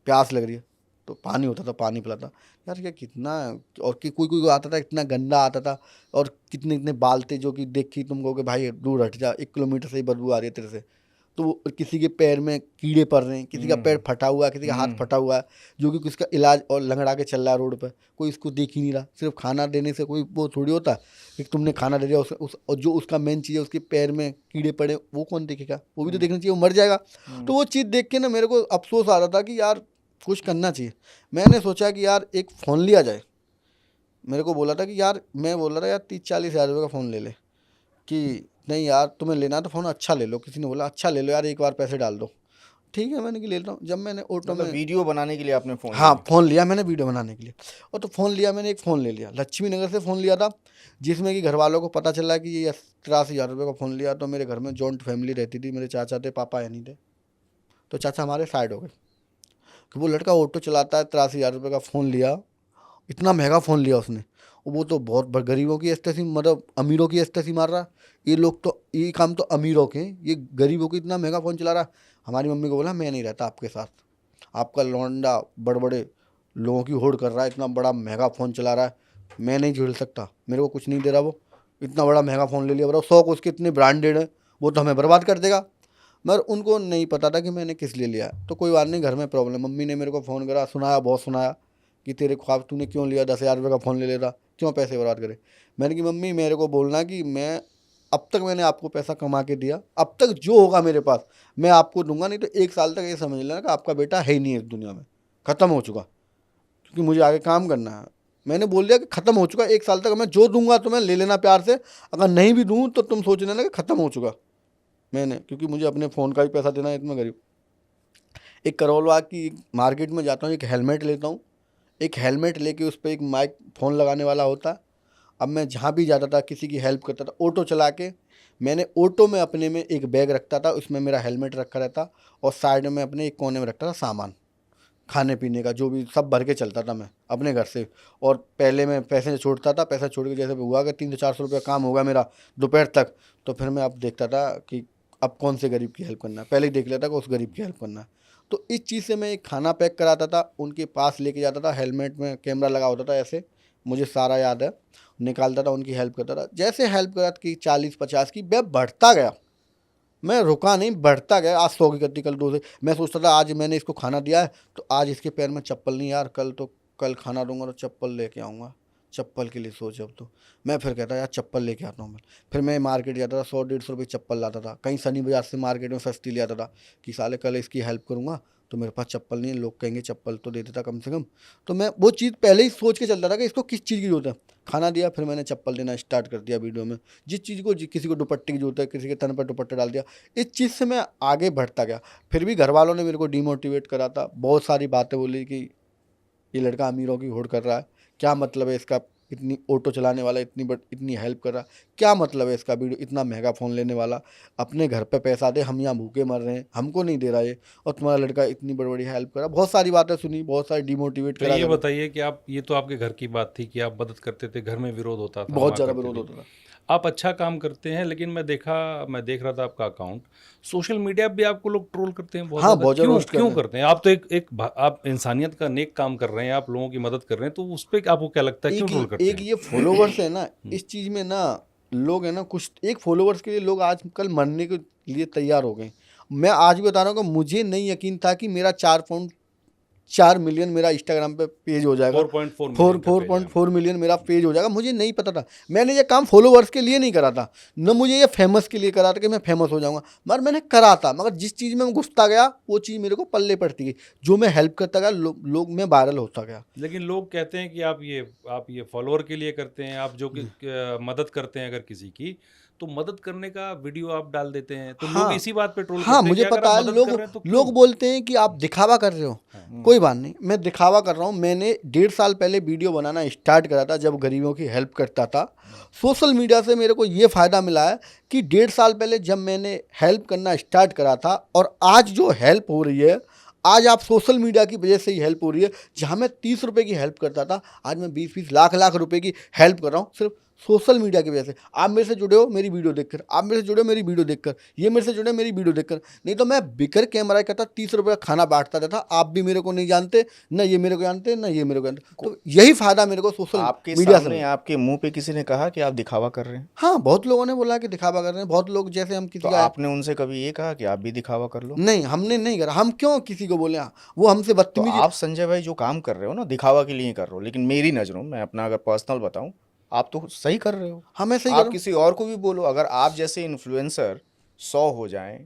Speaker 1: प्यास लग रही है, तो पानी होता था, पानी पिलाता यार, क्या कितना। और कि कोई कोई आता था इतना गंदा आता था, और कितने इतने बाल थे जो कि देख के तुम कहोगे भाई दूर हट जा, 1 किलोमीटर से ही बदबू आ रही है तेरे से। तो वो किसी के पैर में कीड़े पड़ रहे हैं, किसी का पैर फटा हुआ है, किसी का हाथ फटा हुआ है, जो कि किसका इलाज और लंगड़ा के चल रहा है रोड पर, कोई इसको देख ही नहीं रहा। सिर्फ खाना देने से कोई वो थोड़ी होता है कि तुमने खाना दे दिया और जो उसका मेन चीज़ है उसके पैर में कीड़े पड़े, वो कौन देखेगा, वो भी तो देखना चाहिए, वो मर जाएगा। तो वो चीज़ देख के ना मेरे को अफसोस आ रहा था कि यार कुछ करना चाहिए। मैंने सोचा कि यार एक फ़ोन लिया जाए। मेरे को बोला था कि यार, मैं बोल रहा था यार 30-40 हज़ार रुपये का फ़ोन ले ले, कि नहीं यार तुम्हें लेना है तो फ़ोन अच्छा ले लो। किसी ने बोला अच्छा ले लो यार, एक बार पैसे डाल दो। ठीक है, मैंने कि ले लेता हूँ। जब मैंने ऑटो
Speaker 4: मतलब
Speaker 1: में,
Speaker 4: वीडियो बनाने के लिए आपने फ़ोन
Speaker 1: हाँ फ़ोन लिया मैंने वीडियो बनाने के लिए, और तो फ़ोन लिया मैंने, एक फ़ोन ले लिया, लक्ष्मी नगर से फ़ोन लिया था, जिसमें कि घर वालों को पता चला कि ये 83,000 रुपये का फ़ोन लिया। तो मेरे घर में जॉइंट फैमिली रहती थी, मेरे चाचा थे, पापा है नहीं थे, तो चाचा हमारे साइड हो गए कि वो लड़का ऑटो चलाता है, 83,000 रुपये का फ़ोन लिया, इतना महंगा फ़ोन लिया उसने। और वो तो बहुत गरीबों की एस्टेसी, मतलब अमीरों की एस्टेसी मार रहा है। ये लोग तो, ये काम तो अमीरों के, ये गरीबों को इतना महंगा फ़ोन चला रहा है। हमारी मम्मी को बोला मैं नहीं रहता आपके साथ, आपका लौंडा बड़े बड़े लोगों की होड़ कर रहा है, इतना बड़ा महंगा फ़ोन चला रहा है, मैं नहीं झेल सकता, मेरे को कुछ नहीं दे रहा, वो इतना बड़ा महंगा फ़ोन ले लिया, बताओ 100 को उसके इतने ब्रांडेड है, वो तो हमें बर्बाद कर देगा। मगर उनको नहीं पता था कि मैंने किस लिए लिया। तो कोई बात नहीं, घर में प्रॉब्लम, मम्मी ने मेरे को फ़ोन करा, सुनाया, बहुत सुनाया कि तेरे ख्वाब तूने क्यों लिया, 10,000 रुपये का फ़ोन ले लेता, क्यों पैसे बर्बाद करे। मैंने कि मम्मी मेरे को बोलना कि मैं अब तक मैंने आपको पैसा कमा के दिया, अब तक जो होगा मेरे पास मैं आपको दूंगा, नहीं तो 1 साल तक ये समझ लेना कि आपका बेटा है ही नहीं इस दुनिया में, ख़त्म हो चुका, क्योंकि मुझे आगे काम करना है। मैंने बोल दिया कि ख़त्म हो चुका, 1 साल तक मैं जो दूंगा तुम्हें ले लेना प्यार से, अगर नहीं भी दूँ तो तुम सोच लेना कि ख़त्म हो चुका मैंने, क्योंकि मुझे अपने फ़ोन का भी पैसा देना है, इतना गरीब। एक करोल बाग की मार्केट में जाता हूँ, एक हेलमेट लेता हूँ, एक हेलमेट लेके उस पर एक माइक फ़ोन लगाने वाला होता है। अब मैं जहाँ भी जाता था किसी की हेल्प करता था, ऑटो चला के मैंने ऑटो में अपने में एक बैग रखता था, उसमें मेरा हेलमेट रखा रहता, और साइड में अपने एक कोने में रखता था सामान खाने पीने का, जो भी सब भर के चलता था मैं अपने घर से। और पहले मैं पैसे छोड़ता था, पैसा छोड़ के जैसे हुआ कि 300-400 रुपये काम होगा मेरा दोपहर तक, तो फिर मैं अब देखता था कि अब कौन से गरीब की हेल्प करना है, पहले ही देख लेता कि उस गरीब की हेल्प करना है। तो इस चीज़ से मैं एक खाना पैक कराता था, उनके पास लेके जाता था, हेलमेट में कैमरा लगा होता था, ऐसे मुझे सारा याद है, निकालता था, उनकी हेल्प करता था। जैसे हेल्प करा कि 40-50 की, मैं बढ़ता गया, मैं रुका नहीं, बढ़ता गया। आज 100 की करती, कल 200। मैं सोचता था आज मैंने इसको खाना दिया है तो आज इसके पैर में चप्पल नहीं यार, कल खाना दूंगा तो चप्पल लेके आऊँगा, चप्पल के लिए सोच। अब तो मैं फिर कहता यार चप्पल लेके आता हूँ मैं। फिर मैं मार्केट जाता था, 100-150 रुपये चप्पल लाता था, कहीं सनी बाजार से मार्केट में सस्ती ले आता था कि साले कल इसकी हेल्प करूँगा तो मेरे पास चप्पल नहीं है, लोग कहेंगे चप्पल तो दे देता कम से कम। तो मैं वो चीज़ पहले ही सोच के चलता था कि इसको किस चीज़ की जरूरत है। खाना दिया, फिर मैंने चप्पल देना स्टार्ट कर दिया वीडियो में, जिस चीज़ को किसी को दुपट्टे की जरूरत है, किसी के तन पर दुपट्टा डाल दिया। इस चीज़ से मैं आगे बढ़ता गया। फिर भी घर वालों ने मेरे को डिमोटिवेट करा था, बहुत सारी बातें बोली कि ये लड़का अमीरों की होड़ कर रहा है, क्या मतलब है इसका, इतनी ऑटो चलाने वाला इतनी हेल्प कर रहा, क्या मतलब है इसका वीडियो, इतना महंगा फ़ोन लेने वाला, अपने घर पे पैसा दे, हम यहाँ भूखे मर रहे हैं, हमको नहीं दे रहा ये, और तुम्हारा लड़का इतनी बड़ी बड़ी हेल्प कर रहा। बहुत सारी बातें सुनी, बहुत सारी डिमोटिवेट
Speaker 3: तो
Speaker 1: करा
Speaker 3: ये
Speaker 1: करा।
Speaker 3: बताइए कि आप, ये तो आपके घर की बात थी कि आप मदद करते थे, घर में विरोध होता था,
Speaker 1: बहुत
Speaker 3: हुआ
Speaker 1: ज़्यादा
Speaker 3: करती
Speaker 1: विरोध
Speaker 3: थी।
Speaker 1: होता था।
Speaker 3: आप अच्छा काम करते हैं, लेकिन मैं देख रहा था आपका अकाउंट, सोशल मीडिया पे भी आपको लोग ट्रोल करते हैं बहुत
Speaker 1: हाँ,
Speaker 3: ज़्यादा।
Speaker 1: बहुत ज़्यादा
Speaker 3: क्यों
Speaker 1: रोस्ट
Speaker 3: क्यों
Speaker 1: करते हैं।
Speaker 3: करते हैं? आप तो आप इंसानियत का नेक काम कर रहे हैं, आप लोगों की मदद कर रहे हैं, तो उस पर आपको क्या लगता है, क्यों ट्रोल करते
Speaker 1: एक
Speaker 3: हैं?
Speaker 1: ये फॉलोवर्स है ना, इस चीज़ में ना लोग है ना, कुछ एक फॉलोवर्स के लिए लोग आजकल मरने के लिए तैयार हो गए। मैं आज भी बता रहा हूँ कि मुझे नहीं यकीन था कि मेरा 4 मिलियन मेरा इंस्टाग्राम पे पेज हो जाएगा। 4.4 मिलियन मेरा पेज हो जाएगा। मुझे नहीं पता था, मैंने ये काम फॉलोवर्स के लिए नहीं करा था, न मुझे ये फेमस के लिए करा था कि मैं फेमस हो जाऊंगा, मगर मैंने करा था। मगर जिस चीज़ में मैं घुसता गया वो चीज़ मेरे को पल्ले पड़ती गई, जो मैं हेल्प करता गया लोग में वायरल होता गया।
Speaker 3: लेकिन लोग कहते हैं कि आप ये फॉलोअर के लिए करते हैं, आप जो कि मदद करते हैं अगर किसी की, तो मदद करने का वीडियो आप डाल देते हैं तो लोग इसी बात पे ट्रोल
Speaker 1: हाँ,
Speaker 3: करते हैं
Speaker 1: मुझे
Speaker 3: कि अगर
Speaker 1: पता
Speaker 3: आप
Speaker 1: है,
Speaker 3: मदद
Speaker 1: लोग
Speaker 3: कर रहे हैं तो
Speaker 1: लोग बोलते हैं कि आप दिखावा कर रहे हो। कोई बात नहीं, मैं दिखावा कर रहा हूँ। मैंने 1.5 साल पहले वीडियो बनाना स्टार्ट करा था, जब गरीबों की हेल्प करता था। सोशल मीडिया से मेरे को ये फ़ायदा मिला है कि 1.5 साल पहले जब मैंने हेल्प करना स्टार्ट करा था और आज जो हेल्प हो रही है, आज आप सोशल मीडिया की वजह से ही हेल्प हो रही है। जहाँ मैं 30 रुपये की हेल्प करता था, आज मैं 20-20 लाख रुपए की हेल्प कर रहा हूँ, सिर्फ सोशल मीडिया की वजह से। आप मेरे से जुड़े हो मेरी वीडियो देखकर, आप मेरे से जुड़े हो मेरी वीडियो देखकर, ये मेरे से जुड़े मेरी वीडियो देखकर। नहीं तो मैं बिकर कैमरा करता 30 रुपये का खाना बांटता रहता। आप भी मेरे को नहीं जानते, ना ये मेरे को जानते, ना ये मेरे को जानते। तो यही फायदा मेरे को सोशल
Speaker 4: आपके
Speaker 1: मीडिया
Speaker 4: सामने
Speaker 1: से।
Speaker 4: आपके मुंह पे किसी ने कहा कि आप दिखावा कर रहे हैं?
Speaker 1: हाँ, बहुत लोगों ने बोला कि दिखावा कर रहे हैं। बहुत लोग, जैसे हम किसी
Speaker 4: तो
Speaker 1: का,
Speaker 4: आपने उनसे कभी ये कहा कि आप भी दिखावा कर लो?
Speaker 1: नहीं, हमने नहीं करा। हम क्यों किसी को बोले? वो हमसे
Speaker 4: तो
Speaker 1: बदतमीजी।
Speaker 4: आप संजय भाई जो काम कर रहे हो ना, दिखावा के लिए ही कर रहे हो, लेकिन मेरी नज़रों में, मैं अपना अगर पर्सनल बताऊं, आप तो सही कर रहे हो।
Speaker 1: हमें सही
Speaker 4: आप
Speaker 1: करो।
Speaker 4: किसी और को भी बोलो, अगर आप जैसे इन्फ्लुएंसर 100 हो जाएं,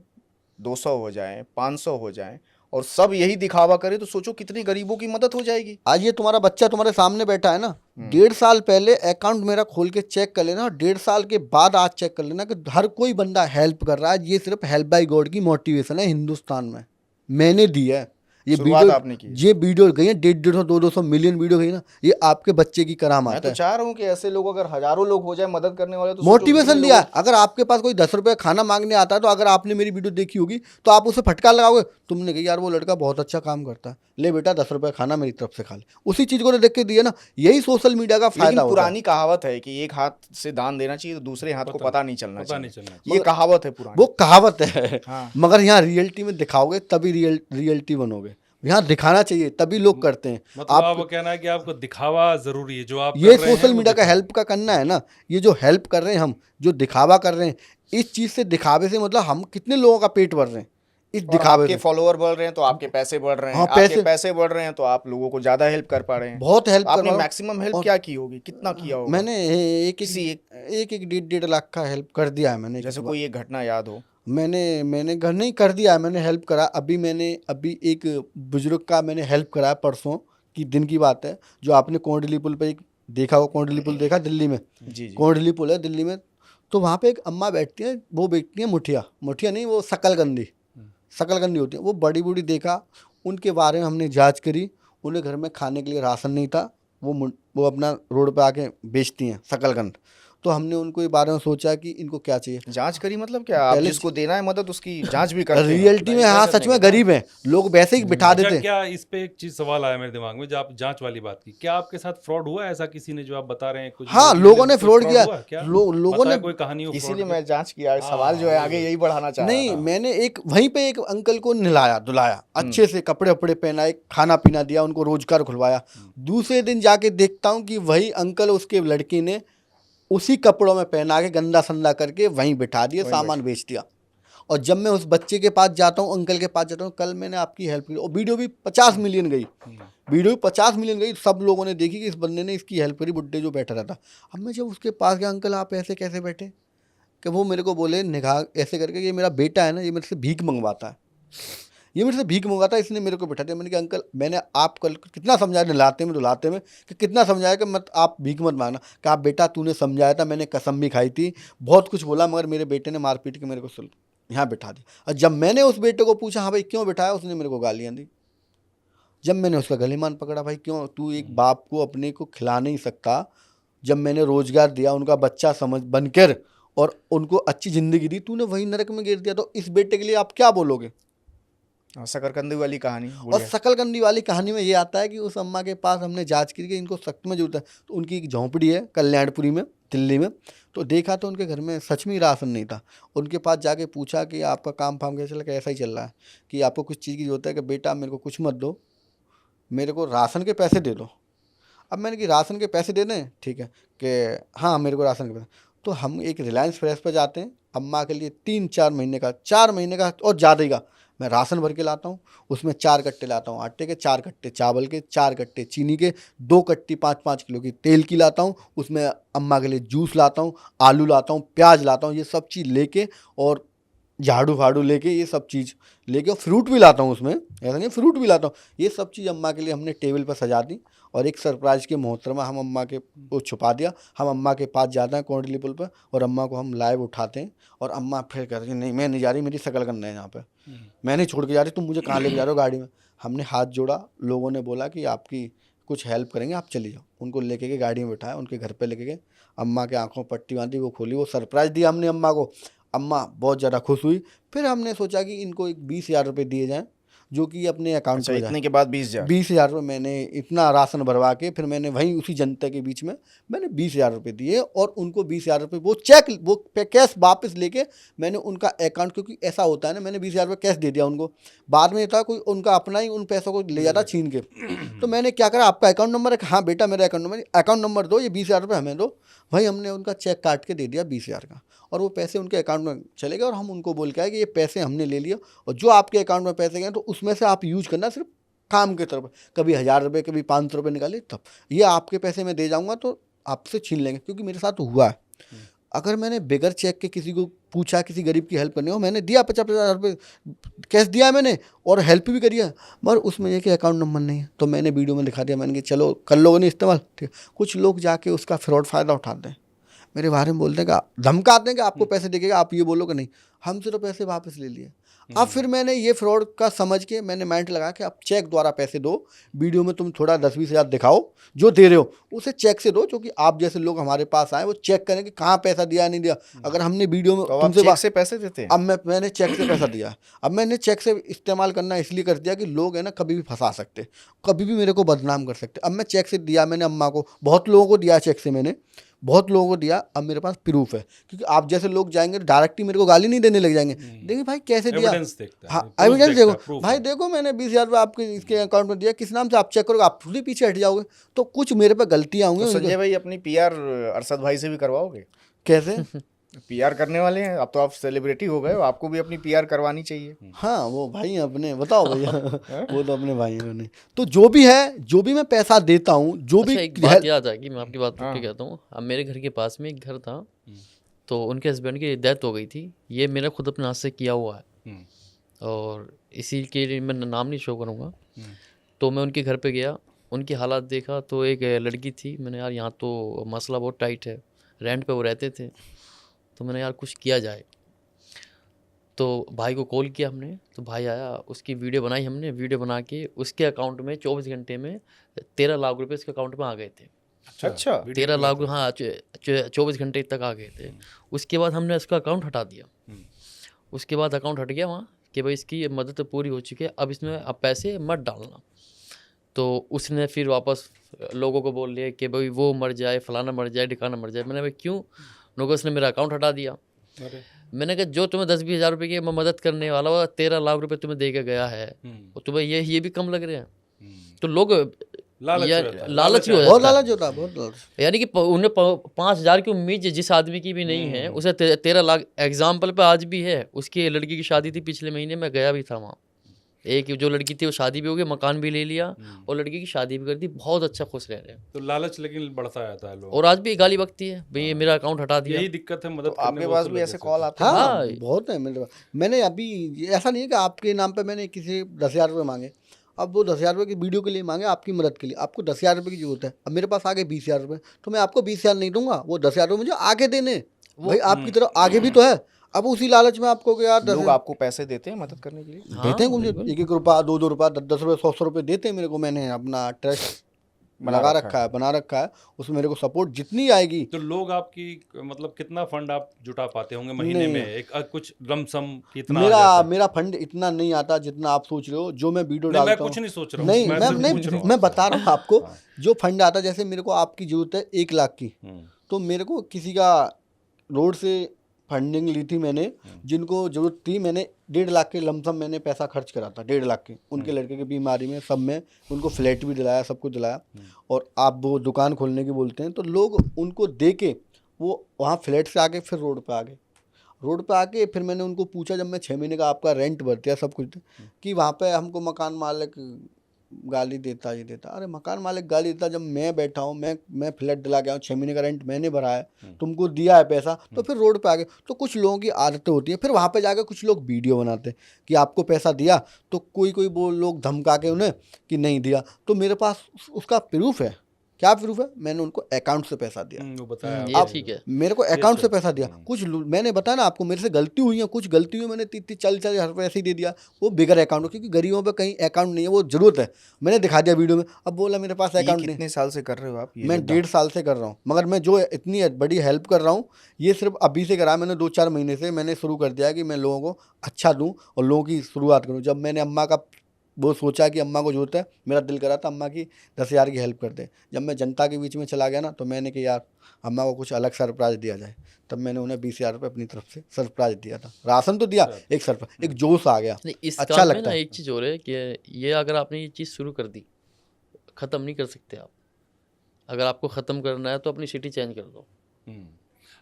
Speaker 4: 200 हो जाएं, 500 हो जाएं और सब यही दिखावा करें, तो सोचो कितनी गरीबों की मदद हो जाएगी।
Speaker 1: आज ये तुम्हारा बच्चा तुम्हारे सामने बैठा है ना, 1.5 साल पहले अकाउंट मेरा खोल के चेक कर लेना, और 1.5 साल के बाद आज चेक कर लेना कि हर कोई बंदा हेल्प कर रहा है। ये सिर्फ हेल्प बाय गॉड की मोटिवेशन है हिंदुस्तान में, मैंने दी है। ये
Speaker 4: शुरुआत
Speaker 1: वीडियो,
Speaker 4: आपने की है।
Speaker 1: ये वीडियो गई है 150-200 मिलियन वीडियो गई ना, ये आपके बच्चे की
Speaker 4: मैं
Speaker 1: करामात
Speaker 4: तो
Speaker 1: है।
Speaker 4: चाह रहा हूँ कि ऐसे लोग अगर हज़ारों लोग हो जाए मदद करने वाले, तो सोचो
Speaker 1: मोटिवेशन
Speaker 4: कितने
Speaker 1: दिया।
Speaker 4: लोगों-
Speaker 1: अगर आपके पास कोई 10 रुपये खाना मांगने आता है, तो अगर आपने मेरी वीडियो देखी होगी तो आप उसे फटकार लगाओगे। तुमने कही यार वो लड़का बहुत अच्छा काम करता है, ले बेटा 10 रुपये खाना मेरी तरफ से खा ले। उसी चीज़ को तो देख के दिया ना। यही सोशल मीडिया का
Speaker 4: लेकिन
Speaker 1: फायदा होता है।
Speaker 4: पुरानी कहावत है कि एक हाथ से दान देना चाहिए तो दूसरे हाथ को पता नहीं चलना
Speaker 3: पता नहीं
Speaker 4: चाहिए।
Speaker 3: चलना
Speaker 4: ये कहावत है पुरानी।
Speaker 1: वो कहावत है।
Speaker 4: हाँ।
Speaker 1: मगर यहाँ रियलिटी में दिखाओगे तभी रियलिटी बनोगे। यहाँ दिखाना चाहिए तभी लोग करते हैं।
Speaker 3: मतलब आप कहना है कि आपको दिखावा जरूरी है, जो आप
Speaker 1: ये
Speaker 3: कर रहे हैं
Speaker 1: सोशल
Speaker 3: वो
Speaker 1: मीडिया का
Speaker 3: दिखावा।
Speaker 1: हेल्प का करना है ना, ये जो हेल्प कर रहे हैं हम, जो दिखावा कर रहे हैं, इस चीज़ से, दिखावे से मतलब हम कितने लोगों का पेट भर रहे हैं इस
Speaker 4: और
Speaker 1: दिखावे
Speaker 4: आपके
Speaker 1: से।
Speaker 4: फॉलोअर बढ़ रहे हैं तो आपके पैसे बढ़ रहे हैं।
Speaker 1: हाँ,
Speaker 4: आपके पैसे बढ़ रहे हैं तो आप लोगों को ज्यादा हेल्प कर पा रहे हैं।
Speaker 1: बहुत हेल्प
Speaker 4: तो आपने
Speaker 1: कर रहा हूँ।
Speaker 4: मैक्सिमम हेल्प
Speaker 1: और
Speaker 4: क्या की होगी, कितना किया होगा?
Speaker 1: मैंने एक
Speaker 4: किसी
Speaker 1: एक 1.5 लाख का हेल्प कर दिया है मैंने।
Speaker 4: जैसे कोई एक घटना याद हो?
Speaker 1: मैंने घर नहीं कर दिया है, मैंने हेल्प करा। अभी एक बुजुर्ग का मैंने हेल्प करा, परसों की दिन की बात है। जो आपने कोंडली पुल पे एक देखा हो, कोंडली पुल देखा दिल्ली में?
Speaker 4: जी जी।
Speaker 1: कोंडली पुल है दिल्ली में। तो वहाँ पे एक अम्मा बैठती है, वो बेचती है मुठिया नहीं, वो शकलकंदी होती है। वो बड़ी बूढ़ी देखा, उनके बारे में हमने जांच करी। उन्हें घर में खाने के लिए राशन नहीं था, वो अपना रोड पे आके बेचती हैं शकलकंद। तो हमने उनको ये बारे में सोचा कि इनको क्या चाहिए।
Speaker 4: जांच करी मतलब क्या? आप
Speaker 1: पहले
Speaker 4: जिसको देना है मदद उसकी जांच भी करते हैं?
Speaker 1: रियलिटी में हाँ, सच में गरीब हैं लोग, वैसे ही बिठा
Speaker 3: अच्छा,
Speaker 1: देते हैं।
Speaker 3: क्या इस पे एक चीज सवाल आया मेरे दिमाग में, जब आप जांच वाली बात की, क्या आपके साथ फ्रॉड हुआ ऐसा किसी ने, जो आप बता रहे हैं कुछ?
Speaker 1: हाँ, लोगों ने फ्रॉड किया।
Speaker 3: क्या
Speaker 1: लोगों ने
Speaker 3: कोई कहानी हो fraud
Speaker 4: इसीलिए
Speaker 3: की?
Speaker 4: मैं जांच किया। सवाल जो है आगे यही बढ़ाना चाह रहा
Speaker 1: नहीं,
Speaker 4: था।
Speaker 1: मैंने वहीं पे एक अंकल को नहलाया धुलाया, अच्छे से कपड़े वपड़े पहनाए, खाना पीना दिया, उनको रोजगार खुलवाया। दूसरे दिन जाके देखता हूँ कि वही अंकल, उसके लड़की ने उसी कपड़ों में पहना के गंदा संदा करके वहीं बिठा दिया, सामान बेच दिया। और जब मैं उस बच्चे के पास जाता हूँ, अंकल के पास जाता हूँ, कल मैंने आपकी हेल्प की, और वीडियो भी 50 मिलियन गई, सब लोगों ने देखी कि इस बंदे ने इसकी हेल्प करी, बुड्ढे जो बैठा रहता। अब मैं जब उसके पास गया, अंकल आप ऐसे कैसे बैठे? कि वो मेरे को बोले निगाह ऐसे करके, ये मेरा बेटा है ना, ये मेरे से भीख मंगवाता है, इसने मेरे को बिठा दिया। मैंने कहा अंकल, मैंने आप कल कितना समझाया, नहलाते में धुलाते में, कि कितना समझाया कि मत आप भीख मत मांगना। कहा बेटा तूने समझाया था, मैंने कसम भी खाई थी, बहुत कुछ बोला, मगर मेरे बेटे ने मार पीट के मेरे को यहाँ बिठा दिया। और जब मैंने उस बेटे को पूछा हाँ भाई क्यों बिठाया, उसने मेरे को गालियाँ दी। जब मैंने उसका गलेमान पकड़ा, भाई क्यों, तू एक बाप को अपने को खिला नहीं सकता? जब मैंने रोजगार दिया, उनका बच्चा समझ बनकर, और उनको अच्छी ज़िंदगी दी, तूने वही नरक में गिर दिया। तो इस बेटे के लिए आप क्या बोलोगे?
Speaker 4: शकरकंदी वाली कहानी।
Speaker 1: और शकलकंदी वाली कहानी में ये आता है कि उस अम्मा के पास हमने जांच की कि इनको सख्त में जरूरत है। तो उनकी एक झोंपड़ी है कल्याणपुरी में, दिल्ली में। तो देखा तो उनके घर में सच में राशन नहीं था। उनके पास जाके पूछा कि आपका काम फाम कैसे चला? ऐसा ही चल रहा है कि आपको कुछ चीज़ की जरूरत है कि बेटा मेरे को कुछ मत दो, मेरे को राशन के पैसे दे दो। अब मैंने कि राशन के पैसे दे दें? ठीक है कि हाँ मेरे को राशन के पैसे। तो हम एक रिलायंस फ्रेश पर जाते हैं, अम्मा के लिए 3-4 महीने का, 4 महीने का और ज़्यादा ही का मैं राशन भर के लाता हूँ, उसमें 4 कट्टे लाता हूँ आटे के, 4 कट्टे चावल के, 4 कट्टे चीनी के, 2 कट्टी 5-5 किलो की तेल की लाता हूँ, उसमें अम्मा के लिए जूस लाता हूँ, आलू लाता हूँ, प्याज लाता हूँ, ये सब चीज़ लेके और झाड़ू फाड़ू लेके ये सब चीज़ लेके और फ्रूट भी लाता हूँ उसमें, ऐसा नहीं फ्रूट भी लाता हूँ। ये सब चीज़ अम्मा के लिए हमने टेबल पर सजा दी और एक सरप्राइज़ के मोहतरमा हम अम्मा के वो छुपा दिया। हम अम्मा के पास जाते हैं कोंडली पुल पर और अम्मा को हम लाइव उठाते हैं और अम्मा फिर कहती है नहीं मैं नहीं जा रही, मेरी शक्ल करना है यहाँ पे, मैं नहीं छोड़ के जा रही, तुम मुझे कहाँ लेके जा रहे हो गाड़ी में। हमने हाथ जोड़ा, लोगों ने बोला कि आपकी कुछ हेल्प करेंगे, आप चली जाओ। उनको लेके के गाड़ी में बिठाया, उनके घर पे लेके गए, अम्मा के आंखों पट्टी बांधी, वो खोली, वो सरप्राइज़ दिया हमने अम्मा को। अम्मा बहुत ज़्यादा खुश हुई। फिर हमने सोचा कि इनको एक 20,000 रुपये दिए जाएँ जो कि अपने अकाउंट
Speaker 4: अच्छा,
Speaker 1: में
Speaker 4: इतने के बाद 20,000?
Speaker 1: 20,000 रुपये मैंने इतना राशन भरवा के फिर मैंने वहीं उसी जनता के बीच में मैंने 20,000 रुपये दिए और उनको 20,000 रुपये वो चेक वो कैश वापस लेके मैंने उनका अकाउंट, क्योंकि ऐसा होता है ना, मैंने 20,000 रुपये कैश दे दिया उनको, बाद में था कोई उनका अपना ही उन पैसों को ले जाता छीन के। तो मैंने क्या करा, आपका अकाउंट नंबर है? हाँ बेटा मेरा अकाउंट नंबर दो, ये 20,000 रुपये हमें दो। भाई हमने उनका चेक काट के दे दिया 20,000 का और वो पैसे उनके अकाउंट में चले गए और हम उनको बोल के आए कि ये पैसे हमने ले लिए और जो आपके अकाउंट में पैसे गए तो उसमें से आप यूज करना सिर्फ काम की तरफ, कभी 1,000 रुपये कभी 500 रुपये निकाले, तब ये आपके पैसे में दे जाऊंगा तो आपसे छीन लेंगे, क्योंकि मेरे साथ हुआ है। अगर मैंने बगैर चेक के किसी को पूछा, किसी गरीब की हेल्प करनी हो, मैंने दिया 50,000 रुपये कैश दिया है मैंने और हेल्प भी करी है, मगर उसमें ये कि अकाउंट नंबर नहीं है। तो मैंने वीडियो में दिखा दिया, मैंने कि चलो कर लोगों ने इस्तेमाल, ठीक। कुछ लोग जाके उसका फ्रॉड फ़ायदा उठाते हैं, मेरे बारे में बोलते हैं कि धमकाते हैं कि आपको पैसे देखेगा, आप ये बोलो कि नहीं, हमसे तो पैसे वापस ले लिए। अब फिर मैंने ये फ्रॉड का समझ के मैंने माइंड लगा कि आप चेक द्वारा पैसे दो, वीडियो में तुम थोड़ा 10-20 हज़ार दिखाओ, जो दे रहे हो उसे चेक से दो, क्योंकि आप जैसे लोग हमारे पास आए वो चेक करें कि कहाँ पैसा दिया नहीं दिया। अगर हमने वीडियो में
Speaker 4: तो आप
Speaker 1: तुमसे
Speaker 4: चेक से पैसे देते हैं?
Speaker 1: अब मैंने चेक से पैसा दिया। अब मैंने चेक से इस्तेमाल करना इसलिए कर दिया कि लोग है ना कभी भी फंसा सकते, कभी भी मेरे को बदनाम कर सकते। अब मैं चेक से दिया, मैंने अम्मा को, बहुत लोगों को दिया चेक से, मैंने बहुत लोगों को दिया। अब मेरे पास प्रूफ है, क्योंकि आप जैसे लोग जाएंगे तो डायरेक्ट ही मेरे को गाली नहीं देने लग जाएंगे, देखिए भाई कैसे दिया,
Speaker 3: एविडेंस देखता है,
Speaker 1: हाँ
Speaker 3: proof
Speaker 1: एविडेंस
Speaker 3: देखता है,
Speaker 1: देखो
Speaker 3: proof
Speaker 1: भाई,
Speaker 3: है।
Speaker 1: देखो मैंने 20,000 रुपये आपके इसके अकाउंट में दिया, किस नाम से, आप चेक करोगे, आप खुद ही पीछे हट जाओगे। तो कुछ मेरे पे गलतियाँ
Speaker 4: तो
Speaker 1: होंगी।
Speaker 4: संजय भाई अपनी पीआर अरशद भाई से भी करवाओगे?
Speaker 1: कैसे?
Speaker 4: पीआर करने वाले हैं अब तो, आप सेलिब्रिटी हो गए हो, आपको भी अपनी पीआर करवानी चाहिए।
Speaker 1: हाँ वो भाई हैं अपने, बताओ भैया वो तो अपने भाई हैं अपने। तो जो भी है, जो भी मैं पैसा देता हूँ, जो भी
Speaker 2: अच्छा, एक बात याद आ गई, मैं आपकी बात
Speaker 4: हाँ।
Speaker 2: के कहता हूँ। अब मेरे घर के पास में एक घर था, तो उनके हस्बैंड की डेथ हो गई थी। ये मेरा खुद अपने हाथ से किया हुआ है और इसी के लिए मैं नाम नहीं शो करूँगा। तो मैं उनके घर पे गया, उनकी हालात देखा, तो एक लड़की थी। मैंने यार यहाँ तो मसला बहुत टाइट है, रेंट पे वो रहते थे, तो मैंने यार कुछ किया जाए। तो भाई को कॉल किया हमने, तो भाई आया, उसकी वीडियो बनाई हमने। वीडियो बना के उसके अकाउंट में 24 घंटे में 13 लाख रुपए उसके अकाउंट में आ गए थे।
Speaker 4: अच्छा,
Speaker 2: 13 लाख, हाँ 24 घंटे तक आ गए थे। उसके बाद हमने उसका अकाउंट हटा दिया। उसके बाद अकाउंट हट गया वहाँ कि भाई इसकी ये मदद तो पूरी हो चुकी है, अब इसमें अब पैसे मत डालना। तो उसने फिर वापस लोगों को बोल लिया कि भाई वो मर जाए, फलाना मर जाए, ढिकाना मर जाए। मैंने भाई क्यों? लोगों उसने मेरा अकाउंट हटा दिया। मैंने कहा जो तुम्हें 10-20 हज़ार रुपये की मैं मदद करने वाला हुआ, 13 लाख रुपए तुम्हें दे के गया है, और तुम्हें ये भी कम लग रहे हैं। तो लोग
Speaker 3: लालच
Speaker 2: यार
Speaker 3: रहता है,
Speaker 2: लालच ही हो
Speaker 1: बहुत
Speaker 2: जाता है।
Speaker 1: लालच होता है, बहुत लालच।
Speaker 2: यानी कि उन्हें 5,000 की उम्मीद जिस आदमी की भी नहीं है, उसे 13 लाख। एग्जाम्पल पे आज भी है, उसकी लड़की की शादी थी पिछले महीने, मैं गया भी था वहाँ। एक जो लड़की थी वो शादी भी हो गई, मकान भी ले लिया और लड़की की शादी भी कर दी, बहुत अच्छा खुश रह रहे हैं।
Speaker 3: तो लालच लेकिन बढ़ता जाता है लोग,
Speaker 2: और आज भी गाली बकती है भाई ये मेरा अकाउंट हटा दिया।
Speaker 3: यही दिक्कत है। मदद
Speaker 4: तो आपके पास भी ऐसे कॉल आते
Speaker 1: हाँ
Speaker 2: हाँ।
Speaker 1: बहुत है मेरे पास। मैंने अभी ऐसा नहीं है कि आपके नाम पे मैंने किसी 10,000 रुपये मांगे, अब वो 10,000 रुपये की वीडियो के लिए मांगे, आपकी मदद के लिए। आपको 10,000 रुपये की जरूरत है, अब मेरे पास आगे 20,000 रुपये, तो मैं आपको 20,000 नहीं दूंगा, वो 10,000 रुपये मुझे आगे देने, भाई आपकी तरफ आगे भी तो है। अब उसी लालच में आपको कि यार
Speaker 4: लोग आपको पैसे देते हैं मदद करने के लिए?
Speaker 1: देते हैं मुझे, 1-1 रुपया, 2-2 रुपया, 10-10 रुपये, 100-100 रुपये देते हैं मेरे को। मैंने अपना ट्रस्ट लगा रखा है, बना रखा है, उसमें मेरे को सपोर्ट जितनी आएगी।
Speaker 3: तो लोग आपकी मतलब कितना फंड आप जुटा पाते होंगे महीने में? एक कुछ लमसम कितना आ जाता है?
Speaker 1: मेरा फंड इतना नहीं आता जितना आप सोच रहे हो। जो मैं वीडियो
Speaker 3: नहीं, मैं
Speaker 1: डालता हूँ,
Speaker 3: कुछ नहीं सोच रहा हूँ,
Speaker 1: नहीं
Speaker 3: मैं
Speaker 1: मैं
Speaker 3: सिर्फ
Speaker 1: नहीं
Speaker 3: पूछ रहा हूँ
Speaker 1: मैं बता रहा हूँ आपको।
Speaker 3: हाँ।
Speaker 1: जो फंड आता है, जैसे मेरे को आपकी जरूरत है 1 लाख की, तो मेरे को किसी का रोड से फंडिंग ली थी मैंने, जिनको जरूरत थी, मैंने 1.5 लाख के लमसम मैंने पैसा खर्च करा था, 1.5 लाख के। उनके लड़के की बीमारी में सब में उनको फ्लैट भी दिलाया, सब कुछ दिलाया। और आप वो दुकान खोलने की बोलते हैं, तो लोग उनको दे के वो वहाँ फ्लैट से आगे फिर रोड पे आ गए। रोड पे आके फिर मैंने उनको पूछा, जब मैं 6 महीने का आपका रेंट भर दिया सब कुछ, कि वहाँ पे हमको मकान मालिक गाली देता, ये देता। अरे मकान मालिक गाली देता, जब मैं बैठा हूँ, मैं फ्लैट दिला गया हूँ, 6 महीने का रेंट मैंने भरा है, तुमको दिया है पैसा, तो फिर रोड पे आ गए। तो कुछ लोगों की आदतें होती हैं, फिर वहाँ पे जाकर कुछ लोग वीडियो बनाते हैं कि आपको पैसा दिया, तो कोई वो लोग धमका के उन्हें कि नहीं दिया। तो मेरे पास उसका प्रूफ है। क्या प्रूफ है? मैंने उनको अकाउंट से पैसा दिया।
Speaker 3: वो बताया
Speaker 2: ये
Speaker 3: आपने।
Speaker 2: ठीक है।
Speaker 1: मेरे को अकाउंट से पैसा दिया। कुछ मैंने बताया ना आपको, मेरे से गलती हुई है, कुछ गलती हुई, मैंने 30-40 हज़ार रुपये ऐसे ही दे दिया, वो बिगर अकाउंट, क्योंकि गरीबों पे कहीं अकाउंट नहीं है, वो जरूरत है। मैंने दिखा दिया वीडियो में, अब बोला मेरे पास
Speaker 4: ये
Speaker 1: अकाउंट नहीं।
Speaker 4: कितने साल से कर रहे हो आप ये?
Speaker 1: मैं 1.5 साल से कर रहा हूँ, मगर मैं जो इतनी बड़ी हेल्प कर रहा हूँ, ये सिर्फ अभी से करा। मैंने 2-4 महीने से मैंने शुरू कर दिया कि मैं लोगों को अच्छा दूँ और लोगों की शुरुआत करूँ। जब मैंने अम्मा का वो सोचा कि अम्मा को जरूरत है, मेरा दिल करा था अम्मा की 10,000 की हेल्प कर दे। जब मैं जनता के बीच में चला गया ना, तो मैंने कि यार अम्मा को कुछ अलग सरप्राइज़ दिया जाए, तब मैंने उन्हें 20,000 रुपये अपनी तरफ से सरप्राइज़ दिया था। राशन तो दिया, एक सरप्राइज, एक जोश आ गया,
Speaker 2: नहीं, इस
Speaker 1: अच्छा
Speaker 2: काम में
Speaker 1: लगता
Speaker 2: ना
Speaker 1: है।
Speaker 2: एक चीज़ और है कि ये अगर आपने ये चीज़ शुरू कर दी, ख़त्म नहीं कर सकते आप। अगर आपको ख़त्म करना है तो अपनी सिटी चेंज कर दो।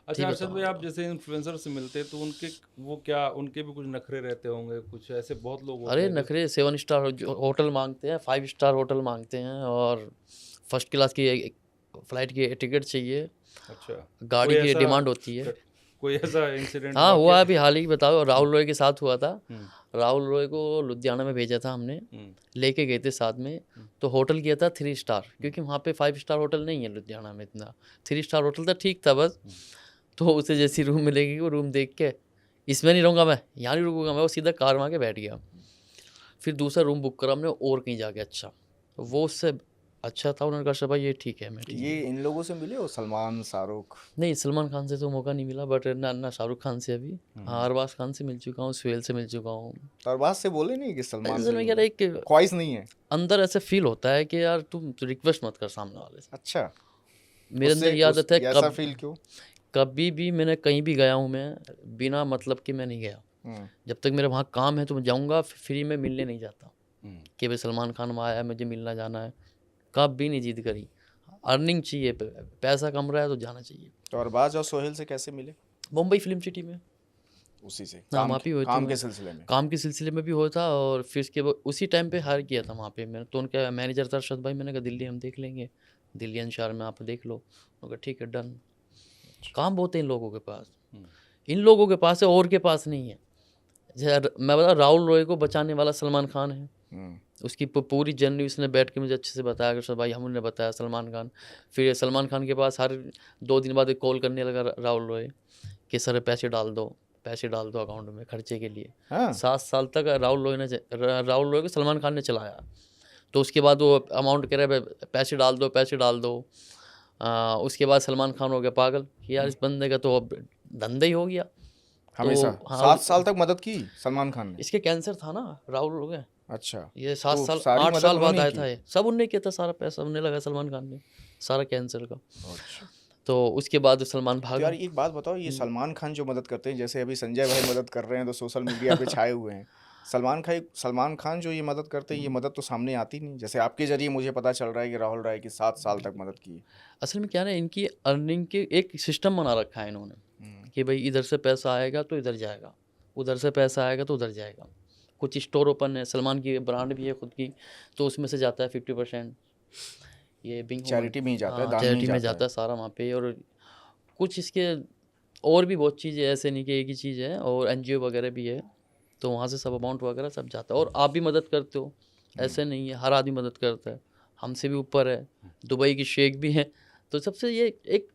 Speaker 3: अच्छा अरशद भाई, आप जैसे इन्फ्लुएंसर से मिलते हैं तो उनके वो क्या, उनके भी कुछ नखरे रहते होंगे, कुछ ऐसे बहुत लोग होते
Speaker 2: अरे
Speaker 3: हैं
Speaker 2: नखरे 7 स्टार होटल मांगते हैं, 5 स्टार होटल मांगते हैं, और फर्स्ट क्लास की फ्लाइट की टिकट चाहिए,
Speaker 3: अच्छा,
Speaker 2: गाड़ी
Speaker 3: कोई
Speaker 2: की
Speaker 3: ऐसा
Speaker 2: डिमांड होती है।
Speaker 3: कोई ऐसा इंसिडेंट
Speaker 2: हाँ हुआ है, अभी हाल ही बताओ, राहुल रॉय के साथ हुआ था।
Speaker 3: हम्म।
Speaker 2: राहुल रॉय को लुधियाना में भेजा था हमने, लेके गए थे साथ में, तो होटल किया था 3 स्टार, क्योंकि वहाँ पे 5 स्टार होटल नहीं है लुधियाना में इतना। 3 स्टार होटल था, ठीक था बस। तो उसे जैसी रूम मिलेगी, वो रूम देख के, इसमें नहीं रहूँगा मैं, यहाँ नहीं रुकूंगा मैं, वो सीधा कार में आके बैठ गया। फिर दूसरा रूम बुक करा हमने और कहीं जाके, अच्छा वो उससे अच्छा था। उन्होंने कहा अच्छा भाई ये ठीक है, मैं ठीक है।
Speaker 4: ये इन लोगों से मिले हो, सलमान, शाहरुख?
Speaker 2: नहीं, सलमान खान से तो मौका नहीं मिला, बट ना शाहरुख खान से अभी। हाँ, अरबाज खान से मिल चुका हूँ, सुहेल से मिल चुका हूँ।
Speaker 4: तो अरबाज से बोले नहीं कि सलमान
Speaker 2: असल
Speaker 4: से
Speaker 2: में
Speaker 4: मिलो?
Speaker 2: क्या एक
Speaker 4: ख्वाहिश नहीं है?
Speaker 2: अंदर ऐसे फील होता है कि यार तुम रिक्वेस्ट मत कर सामने वाले से।
Speaker 4: अच्छा,
Speaker 2: मेरे अंदर ये आदत है,
Speaker 4: ऐसा फील क्यों?
Speaker 2: कभी भी मैंने कहीं भी गया हूँ मैं, बिना मतलब कि मैं नहीं गया। जब तक मेरा वहाँ काम है तो मैं जाऊँगा, फ्री में मिलने नहीं जाता कि भाई सलमान खान वहाँ आया है, मुझे मिलना जाना है। कभी नहीं जिद करी। अर्निंग चाहिए, पैसा कम रहा है तो जाना चाहिए।
Speaker 4: तो अरबाज और सोहेल से कैसे मिले?
Speaker 2: मुंबई फिल्म सिटी में,
Speaker 4: उसी से
Speaker 2: हाँ वहाँ पे हुए थे।
Speaker 4: काम के सिलसिले में?
Speaker 2: काम के सिलसिले में भी हुआ था, और फिर उसके बाद उसी टाइम पे हायर किया था वहाँ पे मैंने। तो उनका मैनेजर था अरशद भाई, मैंने कहा दिल्ली हम देख लेंगे, दिल्ली एनसीआर में आप देख लो। उन्होंने कहा ठीक है डन। काम बहुत है इन लोगों के पास, इन लोगों के पास है, और के पास नहीं है। जैसे मैं बता, राहुल रॉय को बचाने वाला सलमान खान है। उसकी पूरी जर्नी उसने बैठ के मुझे अच्छे से बताया कि भाई हमने बताया सलमान खान। फिर सलमान खान के पास हर 2 दिन बाद एक कॉल करने लगा राहुल रॉय कि सर पैसे डाल दो अकाउंट में खर्चे के लिए।
Speaker 4: हाँ।
Speaker 2: 7 साल तक राहुल रॉय को सलमान खान ने चलाया। तो उसके बाद वो अमाउंट कह रहे पैसे डाल दो। उसके बाद सलमान खान हो गया पागल कि यार इस बंदे का तो अब धंधा ही हो गया।
Speaker 4: हमेशा
Speaker 2: तो, हाँ,
Speaker 4: 7 साल तक मदद की सलमान खान ने?
Speaker 2: इसके कैंसर था ना राहुल हो गया।
Speaker 4: अच्छा,
Speaker 2: ये 7
Speaker 4: तो
Speaker 2: साल
Speaker 4: सारी
Speaker 2: 8
Speaker 4: मदद
Speaker 2: साल बाद
Speaker 4: उन्होंने
Speaker 2: आया
Speaker 4: की?
Speaker 2: था, ये सब उनने किया था, सारा पैसा उन्हें लगा सलमान खान ने, सारा कैंसर का।
Speaker 4: अच्छा।
Speaker 2: तो उसके बाद सलमान
Speaker 4: तो
Speaker 2: भागा।
Speaker 4: यार एक बात बताओ, ये सलमान खान जो मदद करते हैं, जैसे अभी संजय भाई मदद कर रहे हैं तो सोशल मीडिया पे छाए हुए हैं, सलमान खान जो ये मदद करते हैं, ये मदद तो सामने आती नहीं। जैसे आपके जरिए मुझे पता चल रहा है कि राहुल राय की 7 साल तक मदद की।
Speaker 2: असल में क्या है, इनकी अर्निंग के एक सिस्टम बना रखा है इन्होंने कि भाई इधर से पैसा आएगा तो इधर जाएगा, उधर से पैसा आएगा तो उधर जाएगा। कुछ स्टोर ओपन है, सलमान की ब्रांड भी है खुद की, तो उसमें से जाता है 50%। ये बिंग
Speaker 4: चैरिटी में ही जाता है, दान में ही
Speaker 2: चैरिटी में
Speaker 4: जाता
Speaker 2: जाता है सारा वहाँ पे। और कुछ इसके और भी बहुत चीज़ें, ऐसे नहीं कि एक ही चीज़ है, और एनजीओ वगैरह भी है, तो वहाँ से सब अमाउंट वगैरह सब जाता है। और आप भी मदद करते हो, ऐसे नहीं है, हर आदमी मदद करता है, हमसे भी ऊपर है, दुबई की शेख भी है। तो सबसे ये एक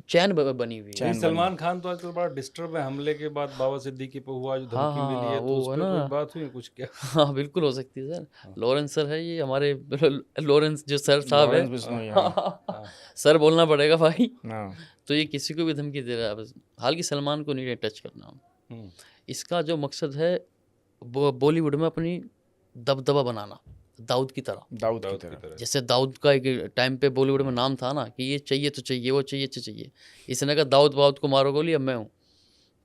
Speaker 2: चैन बनी हुई है।
Speaker 4: चैन
Speaker 3: सलमान खान तो आजकल बड़ा डिस्टर्ब है, हमले के बाद बाबा सिद्दीकी पे हुआ जो
Speaker 2: हाँ,
Speaker 3: धमकी मिली है, तो
Speaker 2: वो
Speaker 3: उस
Speaker 2: है
Speaker 3: पे
Speaker 2: ना।
Speaker 3: कोई बात हुई कुछ क्या?
Speaker 2: हाँ बिल्कुल हो सकती है सर। लॉरेंस सर है ये हमारे, लॉरेंस जो सर साहब
Speaker 4: लॉरेंस
Speaker 2: है,
Speaker 4: बिश्नोई, हाँ।
Speaker 2: सर बोलना पड़ेगा भाई।
Speaker 4: हाँ।
Speaker 2: तो ये किसी को भी धमकी दे रहा है बस। हालांकि सलमान को नहीं टच करना, इसका जो मकसद है बॉलीवुड में अपनी दबदबा बनाना, दाऊद की तरह। जैसे दाऊद का एक टाइम पे बॉलीवुड में नाम था ना कि ये चाहिए तो चाहिए, वो चाहिए तो चाहिए। इसने कहा दाऊद को मारो गोली, अब मैं हूँ।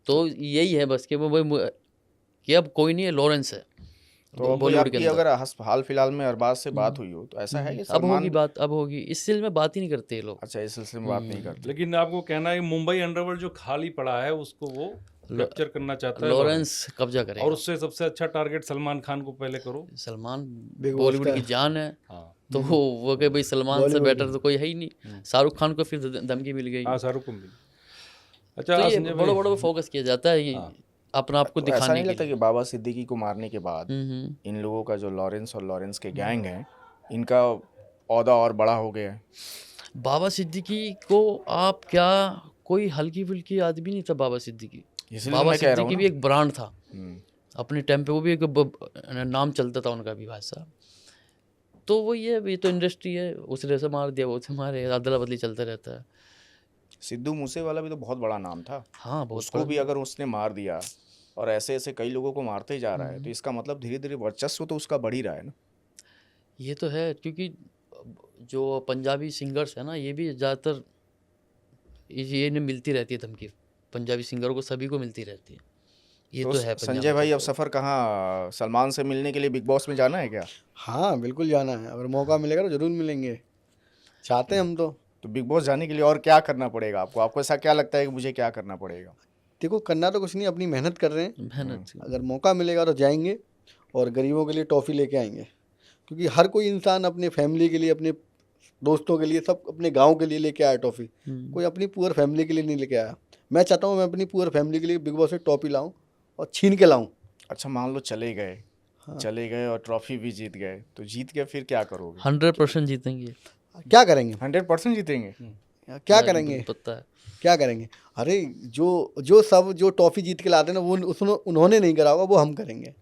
Speaker 2: तो यही है बस कि कि अब कोई नहीं है, लॉरेंस है
Speaker 4: तो
Speaker 2: बॉलीवुड के
Speaker 4: आपकी
Speaker 2: अंदर।
Speaker 4: अगर हाल फिलहाल में अरबाज से बात हुई हो तो ऐसा है कि
Speaker 2: अब होगी
Speaker 4: सलमान?
Speaker 2: बात, अब होगी। इस सिलसिले में बात ही नहीं करते ये लोग।
Speaker 4: अच्छा, इस सिलसिले में बात नहीं करते।
Speaker 3: लेकिन आपको कहना है कि मुंबई अंडरवर्ल्ड जो खाली पड़ा है उसको वो कैप्चर करना चाहता है
Speaker 2: लॉरेंस कब्जा
Speaker 3: और
Speaker 2: करेगा।
Speaker 3: उससे सबसे अच्छा टारगेट सलमान खान को पहले करो।
Speaker 2: सलमान
Speaker 1: Big boss
Speaker 2: बॉलीवुड
Speaker 1: का
Speaker 2: की जान है,
Speaker 3: हाँ
Speaker 2: तो वो कहे भाई सलमान से
Speaker 1: Bollywood
Speaker 2: बेटर तो कोई है ही नहीं। शाहरुख खान को फिर धमकी मिल गई।
Speaker 3: हाँ, शाहरुख को मिली। अच्छा
Speaker 2: तो ये
Speaker 3: संजय
Speaker 2: बड़े
Speaker 3: भाई,
Speaker 2: बड़े फोकस किया जाता है, ये
Speaker 3: हाँ।
Speaker 2: अपना आप को
Speaker 4: तो ऐसा
Speaker 2: दिखाने
Speaker 4: नहीं
Speaker 2: के
Speaker 4: लगता
Speaker 2: लिए।
Speaker 4: कि बाबा सिद्दीकी को मारने के बाद
Speaker 2: हम्म।
Speaker 4: इन लोगों का जो लॉरेंस और लॉरेंस के गैंग है, इनका औहदा और बड़ा हो गया है?
Speaker 2: बाबा सिद्दीकी को आप क्या, कोई हल्की फुल्की आदमी नहीं था बाबा सिद्दीकी।
Speaker 4: इसलिए
Speaker 2: बाबा
Speaker 4: मैं कह रहा हूँ
Speaker 2: सिद्दीकी
Speaker 4: ना।
Speaker 2: भी एक ब्रांड था
Speaker 4: हम्म।
Speaker 2: अपने टाइम पे, वो भी एक नाम चलता था उनका भी भाई साहब। तो वो ये तो इंडस्ट्री है, उसने से मार दिया, वो से मारे, अदला बदली चलता रहता है।
Speaker 4: सिद्धू मूसेवाला भी तो बहुत बड़ा नाम था,
Speaker 2: हाँ बहुत
Speaker 4: उसको भी अगर उसने मार दिया और ऐसे ऐसे कई लोगों को मारते ही जा रहा है, तो इसका मतलब धीरे धीरे वर्चस्व तो उसका बढ़ ही रहा है ना।
Speaker 2: ये तो है, क्योंकि जो पंजाबी सिंगर्स है ना, ये भी ज़्यादातर ये ने मिलती रहती है धमकी, पंजाबी सिंगरों को सभी को मिलती रहती है। ये तो है पंजाब
Speaker 4: संजय
Speaker 2: में
Speaker 4: भाई,
Speaker 2: तो।
Speaker 4: अब सफ़र कहाँ, सलमान से मिलने के लिए बिग बॉस में जाना है क्या?
Speaker 1: हाँ बिल्कुल जाना है, अगर मौका मिलेगा तो जरूर मिलेंगे, चाहते हैं हम तो
Speaker 4: बिग बॉस जाने के लिए और क्या करना पड़ेगा आपको? आपको ऐसा क्या लगता है कि मुझे क्या करना पड़ेगा?
Speaker 1: देखो करना तो कुछ नहीं, अपनी मेहनत कर रहे हैं,
Speaker 2: मेहनत।
Speaker 1: अगर मौका मिलेगा तो जाएंगे और गरीबों के लिए टॉफ़ी लेके आएंगे, क्योंकि हर कोई इंसान अपने फैमिली के लिए, अपने दोस्तों के लिए, सब अपने गांव के लिए लेके आया टॉफ़ी, कोई अपनी पुअर फैमिली के लिए नहीं लेके आया। मैं चाहता हूँ मैं अपनी पुअर फैमिली के लिए बिग बॉस से टॉफ़ी लाऊं और छीन के लाऊं।
Speaker 4: अच्छा मान लो चले गए, चले गए और ट्रॉफी भी जीत गए, तो जीत गए फिर क्या करोगे?
Speaker 2: 100% जीतेंगे।
Speaker 1: क्या करेंगे?
Speaker 4: 100% जीतेंगे।
Speaker 1: क्या करेंगे?
Speaker 2: पता है।
Speaker 1: क्या करेंगे? अरे जो टॉफ़ी जीत के लाते हैं ना, वो उन्होंने नहीं करा होगा, वो हम करेंगे।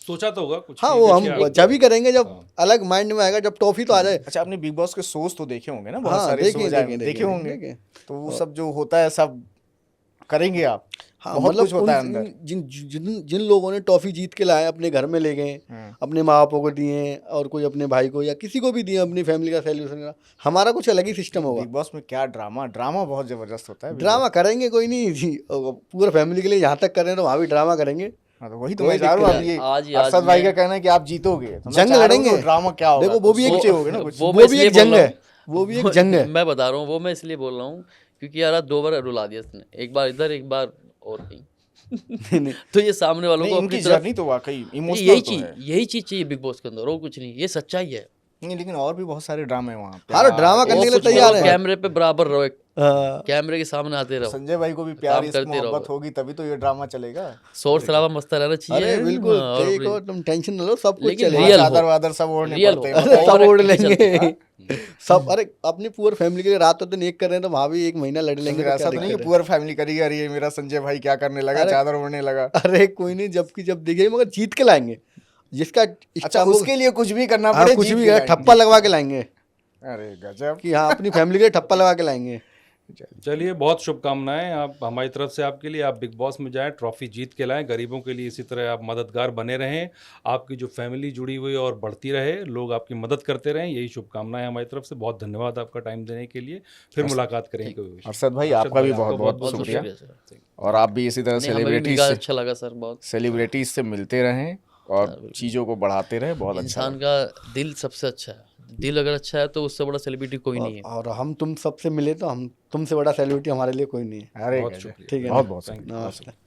Speaker 3: सोचा तो होगा कुछ
Speaker 1: हाँ
Speaker 3: कि
Speaker 1: वो
Speaker 3: क्या-
Speaker 1: हम जब ही करेंगे जब
Speaker 3: हाँ।
Speaker 1: अलग माइंड में आएगा, जब टॉफ़ी तो आ जाए।
Speaker 4: अच्छा, आपने बिग बॉस के शोज तो देखे होंगे ना, बहुत
Speaker 1: हाँ
Speaker 4: सारे
Speaker 1: देखें
Speaker 4: शोज
Speaker 1: देखें
Speaker 4: देखे होंगे,
Speaker 1: देखें।
Speaker 4: तो वो सब जो होता है सब करेंगे आप?
Speaker 1: हाँ
Speaker 4: बहुत
Speaker 1: मतलब
Speaker 4: कुछ होता है अंदर।
Speaker 1: जिन जिन जिन लोगों ने टॉफ़ी जीत के लाए, अपने घर में ले गए,
Speaker 4: हाँ।
Speaker 1: अपने माँ बापों को दिए और कोई अपने भाई को या किसी को भी दिए, अपनी फैमिली का सेलिब्रेशन करा। हमारा कुछ अलग ही सिस्टम होगा।
Speaker 4: बिग बॉस में क्या ड्रामा बहुत जबरदस्त होता है।
Speaker 1: ड्रामा करेंगे, कोई नहीं जी, पूरा फैमिली के लिए यहाँ तक कर रहे हैं तो वहाँ भी ड्रामा करेंगे।
Speaker 4: हाँ, तो वही तो
Speaker 1: कोई
Speaker 4: मैं चाह रहा हूँ।
Speaker 1: दिक्कत
Speaker 4: अब ये
Speaker 2: आज
Speaker 4: अरशद भाई
Speaker 2: मैं-
Speaker 4: का कहना है कि आप जीतोगे, तो मैं
Speaker 1: जंग
Speaker 4: चाह रहा हूँ
Speaker 1: लड़ेंगे।
Speaker 4: तो ड्रामा क्या होगा?
Speaker 1: देखो, वो भी एक-
Speaker 4: सोचे होगे ना कुछ।
Speaker 2: वो
Speaker 1: वो
Speaker 2: मैं
Speaker 1: भी
Speaker 2: इसलिए
Speaker 1: एक जंग
Speaker 2: बोल रहा
Speaker 1: है, वो भी एक जंग है।
Speaker 2: मैं बता रहा हूँ, वो मैं इसलिए बोल रहा हूँ क्योंकि यार आज 2 बार रुला दिया इसने, एक बार इधर एक बार और कहीं। तो ये सामने वालों
Speaker 4: नहीं,
Speaker 2: को
Speaker 4: इनकी
Speaker 2: अपनी तरफ,
Speaker 4: जर्नी तो वाकई इमोशनल
Speaker 2: यही
Speaker 4: तो
Speaker 2: चीज
Speaker 4: है।
Speaker 2: यही चीज चाहिए बिग बॉस के अंदर, और कुछ नहीं, ये सच्चाई है।
Speaker 4: नहीं, लेकिन और भी बहुत सारे ड्रामे हैं वहाँ पे।
Speaker 1: हाँ, तो ड्रामा करने
Speaker 2: वो
Speaker 1: के लिए
Speaker 2: कुछ
Speaker 1: तैयार
Speaker 2: करो,
Speaker 1: है।
Speaker 2: कैमरे पे बराबर रहो,
Speaker 1: हाँ,
Speaker 2: कैमरे के सामने आते रहो,
Speaker 4: संजय भाई को भी प्यार
Speaker 2: काम
Speaker 4: इश्क
Speaker 2: करते रहो।
Speaker 4: मोहब्बत होगी तभी तो ये ड्रामा चलेगा।
Speaker 2: शोर शराबा मस्त रहना चाहिए।
Speaker 1: अरे बिल्कुल,
Speaker 2: हाँ, और
Speaker 1: देखो तुम टेंशन न लो, सब कुछ
Speaker 2: लेकिन
Speaker 1: चलेगा।
Speaker 2: रियल हो।
Speaker 4: चादर वादर सब ओढ़ने
Speaker 2: रियल
Speaker 4: पड़ते
Speaker 2: हो।
Speaker 4: हैं,
Speaker 1: अरे
Speaker 4: बताइए।
Speaker 1: सब ओढ़
Speaker 2: Overacting
Speaker 1: लेंगे
Speaker 2: चलती
Speaker 1: सब। अरे अपनी पूरी फैमिली के लिए रात दिन एक कर रहे हैं तो वहाँ भी एक महीना लड़ लेंगे,
Speaker 4: फिर
Speaker 1: तो
Speaker 4: ऐसा
Speaker 1: क्या
Speaker 4: तो नहीं कि
Speaker 1: दिक्कत है?
Speaker 4: पूरा फैमिली करेगी, अरे ये मेरा संजय भाई क्या करने लगा,
Speaker 1: अरे-
Speaker 4: चादर ओढ़ने लगा।
Speaker 1: अरे कोई नहीं, जबकि जब दिखे, मगर जीत के लाएंगे जिसका
Speaker 4: अच्छा,
Speaker 1: इच्छा हो।
Speaker 4: उसके लिए कुछ भी करना
Speaker 1: हाँ,
Speaker 4: पड़े,
Speaker 1: कुछ
Speaker 4: जीत
Speaker 1: भी
Speaker 4: के
Speaker 1: है,
Speaker 4: लाएंगे।
Speaker 1: ठप्पा लगवा के लाएंगे
Speaker 4: अरे गजब।
Speaker 1: कि हाँ अपनी फैमिली के लिए ठप्पा लगा के लाएंगे।
Speaker 3: चलिए, बहुत शुभकामनाएं आप हमारी तरफ से आपके लिए। आप बिग बॉस में जाएं, ट्रॉफी जीत के लाएं, गरीबों के लिए इसी तरह आप मददगार बने रहें, आपकी जो फैमिली जुड़ी हुई और बढ़ती रहे, लोग आपकी मदद करते रहें, यही शुभकामनाएं हमारी तरफ से। बहुत धन्यवाद आपका टाइम देने के लिए। फिर मुलाकात करेंगे कोई विषय।
Speaker 4: अरशद भाई, आपका भी बहुत बहुत
Speaker 2: बहुत
Speaker 4: शुक्रिया,
Speaker 2: सर।
Speaker 4: और आप भी इसी तरह
Speaker 2: नहीं, हमें भी
Speaker 4: सेलिब्रिटीज
Speaker 2: मिला,
Speaker 4: से
Speaker 2: अच्छा लगा सर बहुत।
Speaker 4: सेलिब्रिटीज से मिलते रहें और चीज़ों को बढ़ाते रहें। बहुत अच्छा
Speaker 2: इंसान का दिल सबसे अच्छा है, दिल अगर अच्छा है तो उससे बड़ा सेलिब्रिटी कोई नहीं है।
Speaker 1: और हम तुम सबसे मिले तो हम तुमसे बड़ा सेलिब्रिटी हमारे लिए कोई नहीं है।
Speaker 4: अरे
Speaker 3: बहुत
Speaker 4: गजब।
Speaker 3: शुक्रिया।
Speaker 1: ठीक है ना?
Speaker 4: बहुत बहुत
Speaker 3: Thank you.
Speaker 1: नमस्ते।